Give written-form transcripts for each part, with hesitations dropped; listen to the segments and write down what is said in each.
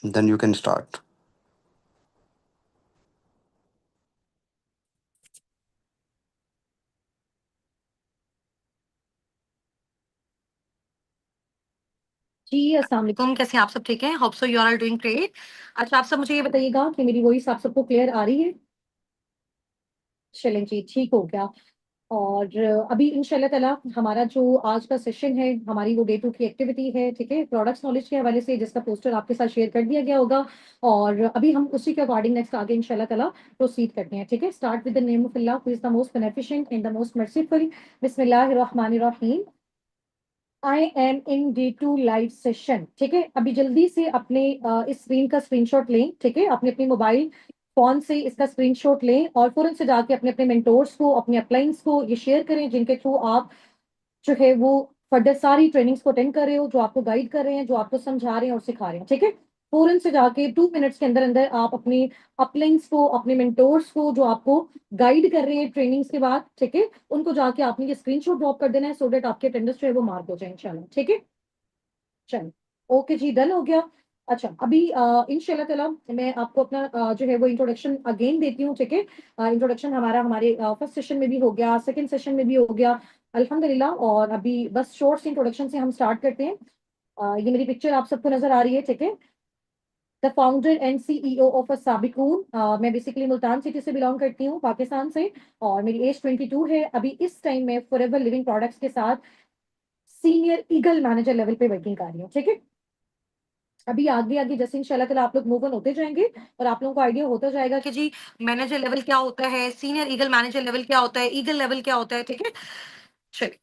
Then you can start. जी अस्सलाम वालेकुम, कैसे हैं आप सब? ठीक है, hope so you are doing great. अच्छा, आप सब मुझे ये बताइएगा कि मेरी वॉइस आप सबको क्लियर आ रही है? चलें जी, ठीक हो गया। और अभी इंशाल्लाह ताला हमारा जो आज का सेशन है, हमारी वो डे 2 की एक्टिविटी है, ठीक है? प्रोडक्ट्स नॉलेज के हवाले से, जिसका पोस्टर आपके साथ शेयर कर दिया गया होगा। और अभी हम उसी के अकॉर्डिंग नेक्स्ट आगे इंशाल्लाह ताला प्रोसीड करते हैं, ठीक है? Start with the name of Allah who is the most beneficent and the most merciful. बिस्मिल्लाहिर्रहमानिर्रहीम। I am in day 2 live session, ठीक है? अभी जल्दी से अपने इस स्क्रीन का स्क्रीनशॉट लें, ठीक है? अपने अपने मोबाइल फोन से इसका स्क्रीनशॉट लें और फौरन से जाके अपने अपने मेंटोर्स को, अपने अपलाइंस को ये शेयर करें, जिनके थ्रू आप जो है वो फर्दर सारी ट्रेनिंग्स को अटेंड कर रहे हो, जो आपको गाइड कर रहे हैं, जो आपको समझा रहे हैं और सिखा रहे हैं, ठीक है? फौरन से जाके 2 मिनट्स के अंदर अंदर आप अपने अपलाइंस को, अपने मेंटोर्स को, जो आपको गाइड कर रहे हैं ट्रेनिंग्स के बाद, ठीक है, उनको जाके आपने ये स्क्रीनशॉट ड्रॉप कर देना है, सो दैट आपके अटेंडेंस जो है वो मार्क हो जाए इंशाल्लाह, ठीक है? चलो, ओके जी, डन हो गया। अच्छा, अभी इंशाल्लाह ताला मैं आपको अपना जो है वो इंट्रोडक्शन अगेन देती हूँ, ठीक है? इंट्रोडक्शन हमारा हमारे फर्स्ट सेशन में भी हो गया, सेकंड सेशन में भी हो गया, अल्हम्दुलिल्लाह। और अभी बस शॉर्ट सी इंट्रोडक्शन से हम स्टार्ट करते हैं। ये मेरी पिक्चर आप सबको नजर आ रही है, ठीक है? The founder and CEO of a Sabiqun. मैं बेसिकली मुल्तान सिटी से बिलोंग करती हूँ, पाकिस्तान से। और मेरी एज 22 है। अभी इस टाइम में फॉरएवर लिविंग प्रोडक्ट्स के साथ सीनियर ईगल मैनेजर लेवल पे वर्किंग कर रही हूँ, ठीक है? अभी आगे आगे जैसे इंशाल्लाह ताला आप लोग मूव ऑन होते जाएंगे और आप लोगों को आइडिया होता जाएगा कि जी मैनेजर लेवल क्या होता है, सीनियर ईगल मैनेजर लेवल क्या होता है, ईगल लेवल क्या होता है, ठीक है? चलिए,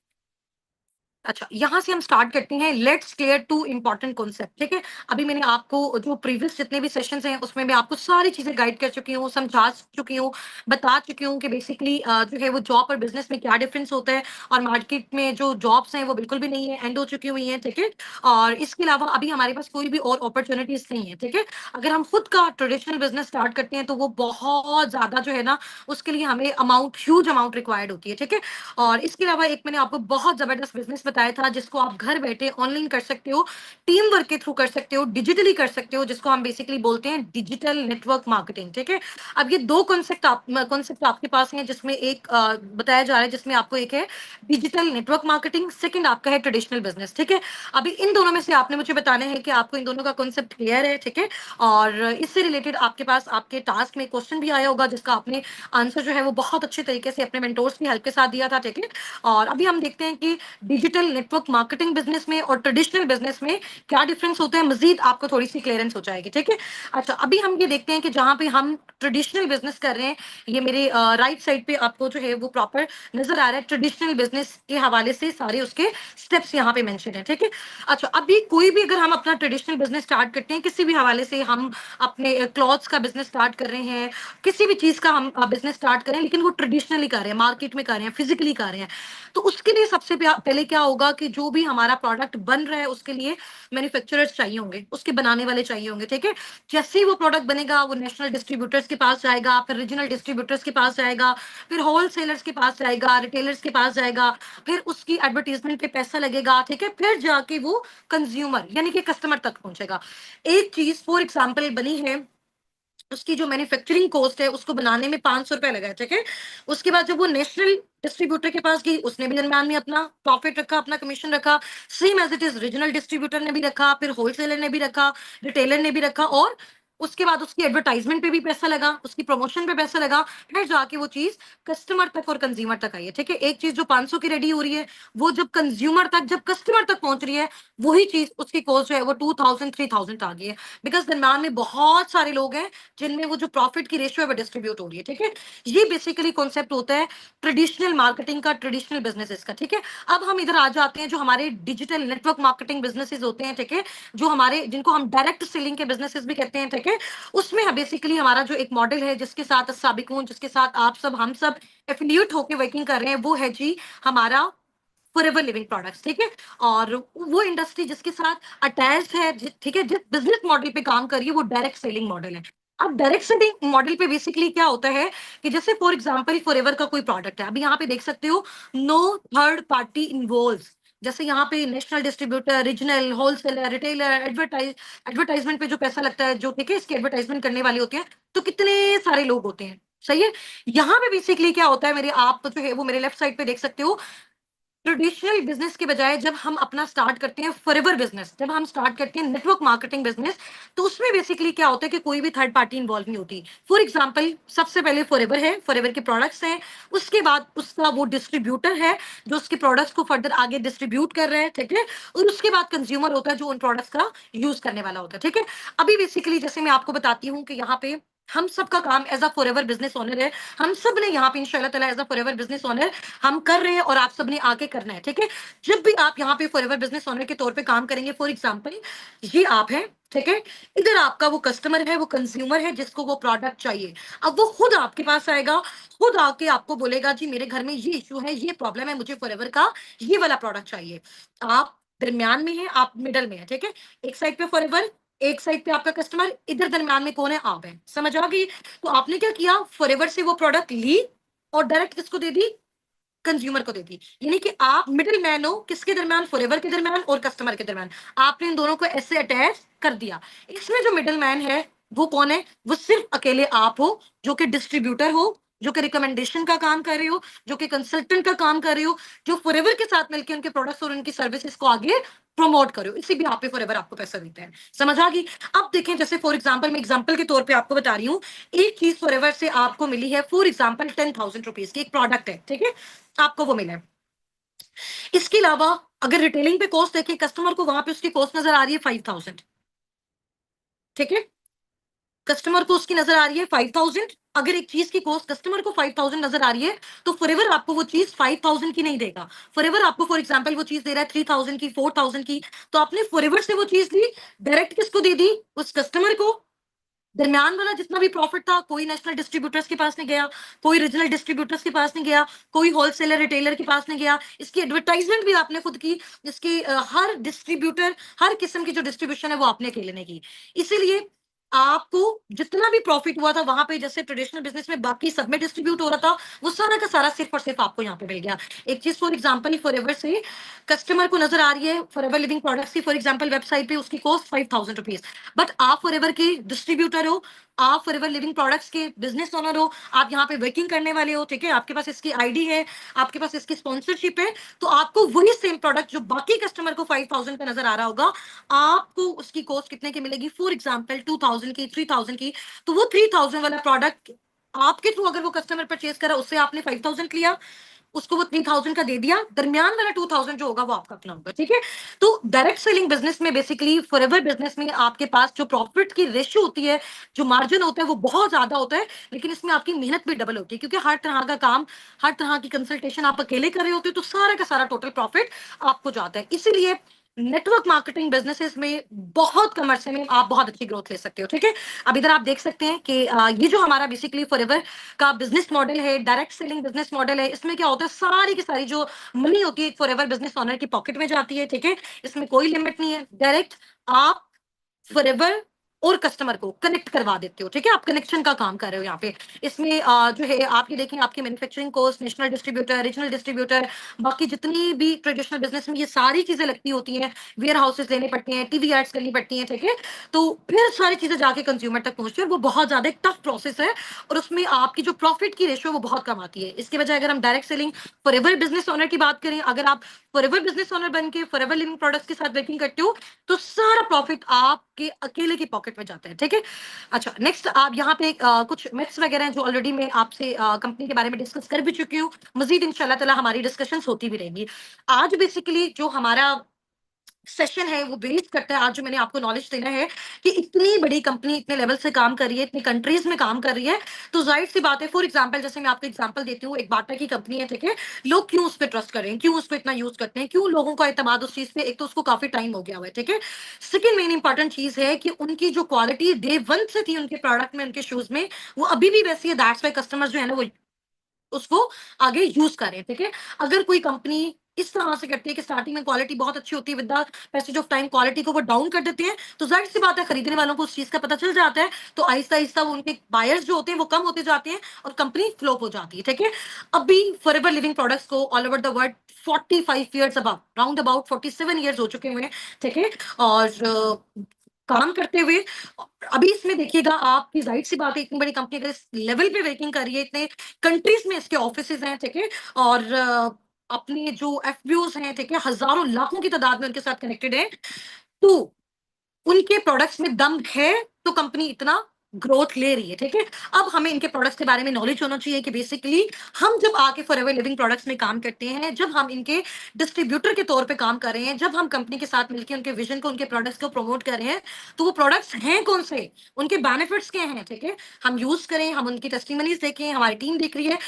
अच्छा, यहाँ से हम स्टार्ट करते हैं। Let's clear two important concept, ठीक है? अभी मैंने आपको जो प्रीवियस जितने भी सेशंस हैं उसमें मैं आपको सारी चीजें गाइड कर चुकी हूँ, समझा चुकी हूँ, बता चुकी हूँ कि बेसिकली जो है वो जॉब और बिजनेस में क्या डिफरेंस होता है। और मार्केट में जो जॉब्स हैं वो बिल्कुल भी नहीं है, एंड हो चुकी हुई हैं, ठीक है? और इसके अलावा अभी हमारे पास कोई भी और अपॉर्चुनिटीज नहीं है, ठीक है? अगर हम खुद का ट्रेडिशनल बिजनेस स्टार्ट करते हैं तो वो बहुत ज्यादा जो है ना, उसके लिए हमें अमाउंट, ह्यूज अमाउंट रिक्वायर्ड होती है, ठीक है? और इसके अलावा एक मैंने आपको बहुत जबरदस्त बिजनेस बताया था, जिसको आप घर बैठे ऑनलाइन कर सकते हो, टीम वर्क के थ्रू कर सकते हो, डिजिटली कर सकते हो, जिसको हम बेसिकली बोलते हैं डिजिटल नेटवर्क मार्केटिंग, ठीक है? अब ये दो कॉन्सेप्ट आपके पास हैं, जिसमें एक बताया जा रहा है, जिसमें आपको एक है डिजिटल नेटवर्क मार्केटिंग, सेकंड आपका है ट्रेडिशनल बिजनेस, ठीक है? अभी इन दोनों में से आपने मुझे बताना है कि आपको इन दोनों का कॉन्सेप्ट क्लियर है, ठीक है? और इससे रिलेटेड आपके पास आपके टास्क में क्वेश्चन भी आया होगा, जिसका आपने आंसर जो है वो बहुत अच्छे तरीके से अपने मेंटोर्स की हेल्प के साथ दिया था, ठीक है? और अभी हम देखते हैं कि डिजिटल नेटवर्क मार्केटिंग बिजनेस में और ट्रेडिशनल बिजनेस में क्या डिफरेंस होता है, मजीद आपको थोड़ी सी क्लियरेंस हो जाएगी, ठीक है? अच्छा, अभी हम ये देखते हैं कि जहां पे हम ट्रेडिशनल बिजनेस कर रहे हैं, ये मेरे राइट साइड पे आपको जो है वो प्रॉपर नजर आ रहा है। ट्रेडिशनल बिजनेस के हवाले से सारे उसके स्टेप्स यहाँ पे मेंशन है, ठीक है? अच्छा, अभी कोई भी अगर हम अपना ट्रेडिशनल बिजनेस स्टार्ट करते हैं, किसी भी हवाले से, हम अपने क्लॉथ्स का बिजनेस स्टार्ट कर रहे हैं, किसी भी चीज का हम बिजनेस स्टार्ट करें, लेकिन वो ट्रेडिशनली कर रहे हैं, मार्केट में कर रहे हैं, फिजिकली कर रहे हैं, तो उसके लिए सबसे पहले क्या होगा कि जो भी हमारा प्रोडक्ट बन रहा है उसके लिए मैन्युफैक्चरर्स चाहिए होंगे, उसके बनाने वाले चाहिए होंगे, ठीक है? जैसे ही वो प्रोडक्ट बनेगा, वो नेशनल डिस्ट्रीब्यूटर्स के पास जाएगा, फिर रीजनल डिस्ट्रीब्यूटर्स के पास जाएगा, फिर होलसेलर्स के पास जाएगा, रिटेलर्स के पास जाएगा, फिर उसकी एडवर्टीजमेंट पे पैसा लगेगा, ठीक है? फिर जाके वो कंज्यूमर यानी कि कस्टमर तक पहुंचेगा। एक चीज फॉर एग्जाम्पल बनी है, उसकी जो मैन्युफैक्चरिंग कॉस्ट है उसको बनाने में 500 रुपए लगा है, ठीक है? उसके बाद जब वो नेशनल डिस्ट्रीब्यूटर के पास गई, उसने भी दरम्यान में अपना प्रॉफिट रखा, अपना कमीशन रखा। Same as it is regional distributor ने भी रखा, फिर होलसेलर ने भी रखा, रिटेलर ने भी रखा, और उसके बाद उसकी एडवर्टाइजमेंट पे भी पैसा लगा, उसकी प्रमोशन पे पैसा लगा, फिर जाके वो चीज कस्टमर तक और कंज्यूमर तक आई है, ठीक है? एक चीज जो 500 की रेडी हो रही है, वो जब कंज्यूमर तक, जब कस्टमर तक पहुंच रही है, वही चीज उसकी कॉस्ट जो है वो 2000 3000 आ गई है। बिकॉज दरम्यान में बहुत सारे लोग हैं जिनमें वो जो प्रॉफिट की रेशियो है वो डिस्ट्रीब्यूट हो रही है, ठीक है? ये बेसिकली कॉन्सेप्ट होता है ट्रेडिशनल मार्केटिंग का, ट्रेडिशनल बिजनेसेस का, ठीक है? अब हम इधर आ जाते हैं, जो हमारे डिजिटल नेटवर्क मार्केटिंग बिजनेसेस होते हैं, ठीक है? जो हमारे, जिनको हम डायरेक्ट सेलिंग के बिजनेसेस भी कहते हैं, ठीक है? उसमें बेसिकली हमारा जो एक मॉडल है, जिसके साथ साबिकून, जिसके साथ आप सब, हम सब एफिलिएट होकर वर्किंग कर रहे हैं, वो है जी हमारा फॉरएवर लिविंग प्रोडक्ट्स, ठीक है? और वो इंडस्ट्री जिसके साथ अटैच है, ठीक है, जिस बिजनेस मॉडल पे काम कर रही है, वो डायरेक्ट सेलिंग मॉडल है। अब डायरेक्ट सेलिंग मॉडल पे बेसिकली क्या होता है कि जैसे फॉर एग्जांपल फॉरएवर का कोई प्रोडक्ट है, अभी यहाँ पे देख सकते हो, नो थर्ड पार्टी इन्वॉल्व, जैसे यहाँ पे national distributor, regional, wholesaler, retailer, advertisement पे जो पैसा लगता है, जो ठीक है इसकी एडवर्टाइजमेंट करने वाले होते हैं, तो कितने सारे लोग होते हैं, सही है। यहाँ पे बेसिकली क्या होता है, मेरे आप जो है वो मेरे लेफ्ट साइड पे देख सकते हो, ट्रेडिशनल बिजनेस के बजाय जब हम अपना स्टार्ट करते हैं फॉरएवर बिजनेस, जब हम स्टार्ट करते हैं नेटवर्क मार्केटिंग बिजनेस, तो उसमें बेसिकली क्या होता है कि कोई भी थर्ड पार्टी इन्वॉल्व नहीं होती। फॉर एग्जांपल, सबसे पहले फॉरएवर है, फॉरएवर के प्रोडक्ट्स हैं, उसके बाद उसका वो डिस्ट्रीब्यूटर है जो उसके प्रोडक्ट्स को फर्दर आगे डिस्ट्रीब्यूट कर रहे हैं, ठीक है, और उसके बाद कंज्यूमर होता है जो उन प्रोडक्ट्स का यूज करने वाला होता है, ठीक है। अभी बेसिकली जैसे मैं आपको बताती हूँ कि यहाँ पे हम सबका काम as a forever business owner है, हम सब ने यहाँ पे इंशाल्लाह ताला as a forever business owner हम कर रहे हैं और आप सबने आगे करना है, ठीक है। जब भी आप यहाँ पे फॉरएवर बिजनेस ओनर के तौर पे काम करेंगे, फॉर एग्जांपल ये आप हैं, ठीक है, इधर आपका वो कस्टमर है, वो कंज्यूमर है जिसको वो प्रोडक्ट चाहिए। अब वो खुद आपके पास आएगा, खुद आके आपको बोलेगा जी मेरे घर में ये इशू है, ये प्रॉब्लम है, मुझे फॉरएवर का ये वाला प्रोडक्ट चाहिए। आप दरमियान में है, आप मिडल में है, ठीक है। एक साइड पे फॉरएवर, एक साइड पे आपका कस्टमर, इधर दरमियान में कौन है, आप है, समझ आ गई। तो आपने क्या किया, फॉरएवर से वो प्रोडक्ट ली और डायरेक्ट किसको दे दी, कंज्यूमर को देती, यानी कि आप मिडिल मैन हो किसके दरमियान, फॉरएवर के दरमियान और कस्टमर के दरमियान, आपने इन दोनों को ऐसे अटैच कर दिया। इसमें जो मिडिल मैन है वो कौन है, वो सिर्फ अकेले आप हो, जो कि डिस्ट्रीब्यूटर हो, जो कि रिकमेंडेशन का काम कर रहे हो, जो कि कंसल्टेंट का काम कर रहे हो, जो फॉरएवर के साथ मिलकर उनके प्रोडक्ट्स और उनकी सर्विसेज को आगे प्रमोट करो, इसी भी आप पे फॉरएवर आपको पैसा देते हैं, समझ आ गई। अब देखें, जैसे फॉर एग्जांपल, मैं एग्जांपल के तौर पे आपको बता रही हूँ, एक चीज फॉरएवर से आपको मिली है, फॉर एग्जांपल 10,000 रुपीज की एक प्रोडक्ट है, ठीक है, आपको वो मिला है। इसके अलावा अगर रिटेलिंग पे कॉस्ट देखें, कस्टमर को वहां पे उसकी कॉस्ट नजर आ रही है 5,000, ठीक है, कस्टमर को उसकी नजर आ रही है 5,000। अगर एक चीज की कॉस्ट कस्टमर को 5,000 नजर आ रही है, तो फॉरएवर आपको वो चीज 5,000 की नहीं देगा, फॉरएवर आपको फॉर एग्जांपल वो चीज दे रहा है 3,000 की, 4,000 की, तो आपने फॉरएवर से वो चीज ली, डायरेक्ट किसको दे दी, उस कस्टमर को। दरमियान वाला जितना भी प्रॉफिट था, कोई नेशनल डिस्ट्रीब्यूटर्स के पास नहीं गया, कोई रीजनल डिस्ट्रीब्यूटर्स के पास नहीं गया, कोई होलसेलर रिटेलर के पास नहीं गया, इसकी एडवर्टाइजमेंट भी आपने खुद की, इसकी हर डिस्ट्रीब्यूटर, हर किस्म की जो डिस्ट्रीब्यूशन है वो आपने अकेले ने की। इसीलिए आपको जितना भी प्रॉफिट हुआ था वहां पे, जैसे ट्रेडिशनल बिजनेस में बाकी सब में डिस्ट्रीब्यूट हो रहा था, वो सारा का सारा सिर्फ और सिर्फ आपको यहाँ पे मिल गया। एक चीज फॉर एग्जांपल, फॉरएवर से कस्टमर को नजर आ रही है, फॉरएवर लिविंग प्रोडक्ट्स की फॉर एग्जांपल वेबसाइट पे उसकी कॉस्ट 5,000 रुपीज, बट आप फॉरएवर के डिस्ट्रीब्यूटर हो, आप फॉरएवर लिविंग प्रोडक्ट्स के बिजनेस ओनर हो, आप यहाँ पे वर्किंग करने वाले हो, ठीक है, आपके पास इसकी आईडी है, आपके पास इसकी स्पॉन्सरशिप है, तो आपको वही सेम प्रोडक्ट जो बाकी कस्टमर को 5,000 का नजर आ रहा होगा, आपको उसकी कॉस्ट कितने की मिलेगी, फॉर एग्जाम्पल 2,000 की, 3,000 की। तो वो 3,000 वाला प्रोडक्ट आपके थ्रू अगर वो कस्टमर परचेज करा, उससे आपने 5,000 लिया, उसको वो 3,000 का दे दिया, दरमियान वाला 2,000 जो होगा वो आपका अपना होगा, ठीक है। तो डायरेक्ट सेलिंग बिजनेस में बेसिकली, फॉरएवर बिजनेस में आपके पास जो प्रॉफिट की रेशियो होती है, जो मार्जिन होता है वो बहुत ज्यादा होता है, लेकिन इसमें आपकी मेहनत भी डबल होती है, क्योंकि हर तरह का काम, हर तरह की कंसल्टेशन आप अकेले कर रहे होते हो, तो सारा का सारा टोटल प्रॉफिट आपको जाता है। इसीलिए नेटवर्क मार्केटिंग बिजनेसेस में बहुत कम अरसे में आप बहुत अच्छी ग्रोथ ले सकते हो, ठीक है। अब इधर आप देख सकते हैं कि ये जो हमारा बेसिकली फॉरएवर का बिजनेस मॉडल है, डायरेक्ट सेलिंग बिजनेस मॉडल है, इसमें क्या होता है, सारी की सारी जो मनी होती है फॉरएवर बिजनेस ओनर की पॉकेट में जाती है, ठीक है, इसमें कोई लिमिट नहीं है, डायरेक्ट आप फॉरएवर और कस्टमर को कनेक्ट करवा देते हो, ठीक है, आप कनेक्शन का काम कर रहे हो यहाँ पे। इसमें जो है आपकी देखें, आपकी manufacturing cost, national distributor, regional distributor, बाकी जितनी भी ट्रेडिशनल बिजनेस में ये सारी चीजें लगती होती हैं, वेयर हाउसेस लेने पड़ते हैं, टीवी एड्स करनी पड़ती हैं, ठीक है, तो फिर सारी चीजें जाके कंज्यूमर तक पहुंचती है, और वो बहुत ज्यादा एक टफ प्रोसेस है, और उसमें आपकी जो प्रॉफिट की रेशियो वो बहुत कम आती है। इसके बजाय अगर हम direct selling forever business owner की बात करें, अगर आप फॉरएवर बिजनेस ओनर बन के फॉरएवर लिविंग प्रोडक्ट्स के साथ वर्किंग करते हो, तो सारा प्रॉफिट आपके अकेले की पॉकेट में जाता है, ठीक है। अच्छा, नेक्स्ट आप यहाँ पे कुछ मिथ्स वगैरह हैं जो ऑलरेडी मैं आपसे कंपनी के बारे में डिस्कस कर भी चुकी हूँ, मजीद इंशाल्लाह ताला हमारी डिस्कशंस होती भी रहेंगी। आज बेसिकली जो हमारा सेशन है वो बेस करता है, आज जो मैंने आपको नॉलेज देना है कि इतनी बड़ी कंपनी इतने लेवल से काम कर रही है, इतनी कंट्रीज में काम कर रही है, तो जाहिर सी बात है, फॉर एग्जांपल जैसे मैं आपको एग्जांपल देती हूँ, एक बाटा की कंपनी है, ठीक है, लोग क्यों उस पर ट्रस्ट कर रहे हैं, क्यों उसको इतना यूज करते हैं, क्यों लोगों का एतमाद उस चीज पे, एक तो उसको काफी टाइम हो गया हुआ है, ठीक है। सेकंड मेन इंपॉर्टेंट चीज है कि उनकी जो क्वालिटी डे वन से थी उनके प्रोडक्ट में, उनके शूज में, वो अभी भी वैसी है, दैट्स वाई कस्टमर्स जो है ना वो उसको आगे यूज करें, ठीक है। अगर कोई कंपनी इस तरह से करती है कि स्टार्टिंग में क्वालिटी बहुत अच्छी होती है, with the passage of time quality को वो डाउन कर देते हैं, तो जाहिर सी बात है खरीदने वालों को उस चीज का पता चल जाता है, तो आहिस्ता आहिस्ता वो उनके बायर्स जो होते हैं वो कम होते जाते हैं और कंपनी फ्लॉप हो जाती है, ठीक है। अभी फॉरएवर लिविंग प्रोडक्ट्स को all over the world 45 years about, round about 47 years हो चुके हुए हैं, ठीक है। और काम करते हुए अभी इसमें देखिएगा आपकी जाहिर सी बात है, इतनी बड़ी कंपनी अगर इस लेवल पे वर्किंग कर रही है, इतने कंट्रीज में इसके ऑफिसेज हैं, ठीक है। और अपने जो एफबीओज हैं, ठीक है, हजारों लाखों की तादाद में उनके साथ कनेक्टेड है, तो उनके प्रोडक्ट्स में दम है, तो कंपनी इतना ग्रोथ ले रही है, ठीक है। अब हमें इनके प्रोडक्ट्स के बारे में नॉलेज होना चाहिए कि बेसिकली हम जब आके फॉरएवर लिविंग प्रोडक्ट्स में काम करते हैं, जब हम इनके डिस्ट्रीब्यूटर के तौर पे काम कर रहे हैं, जब हम कंपनी के साथ मिलकर उनके विजन को, उनके प्रोडक्ट्स को प्रमोट कर रहे हैं, तो वो प्रोडक्ट्स हैं कौन से, उनके बेनिफिट्स क्या हैं, ठीक है। हम यूज करें, हम उनकी टेस्टिमनीज देखें, हमारी टीम देख रही है,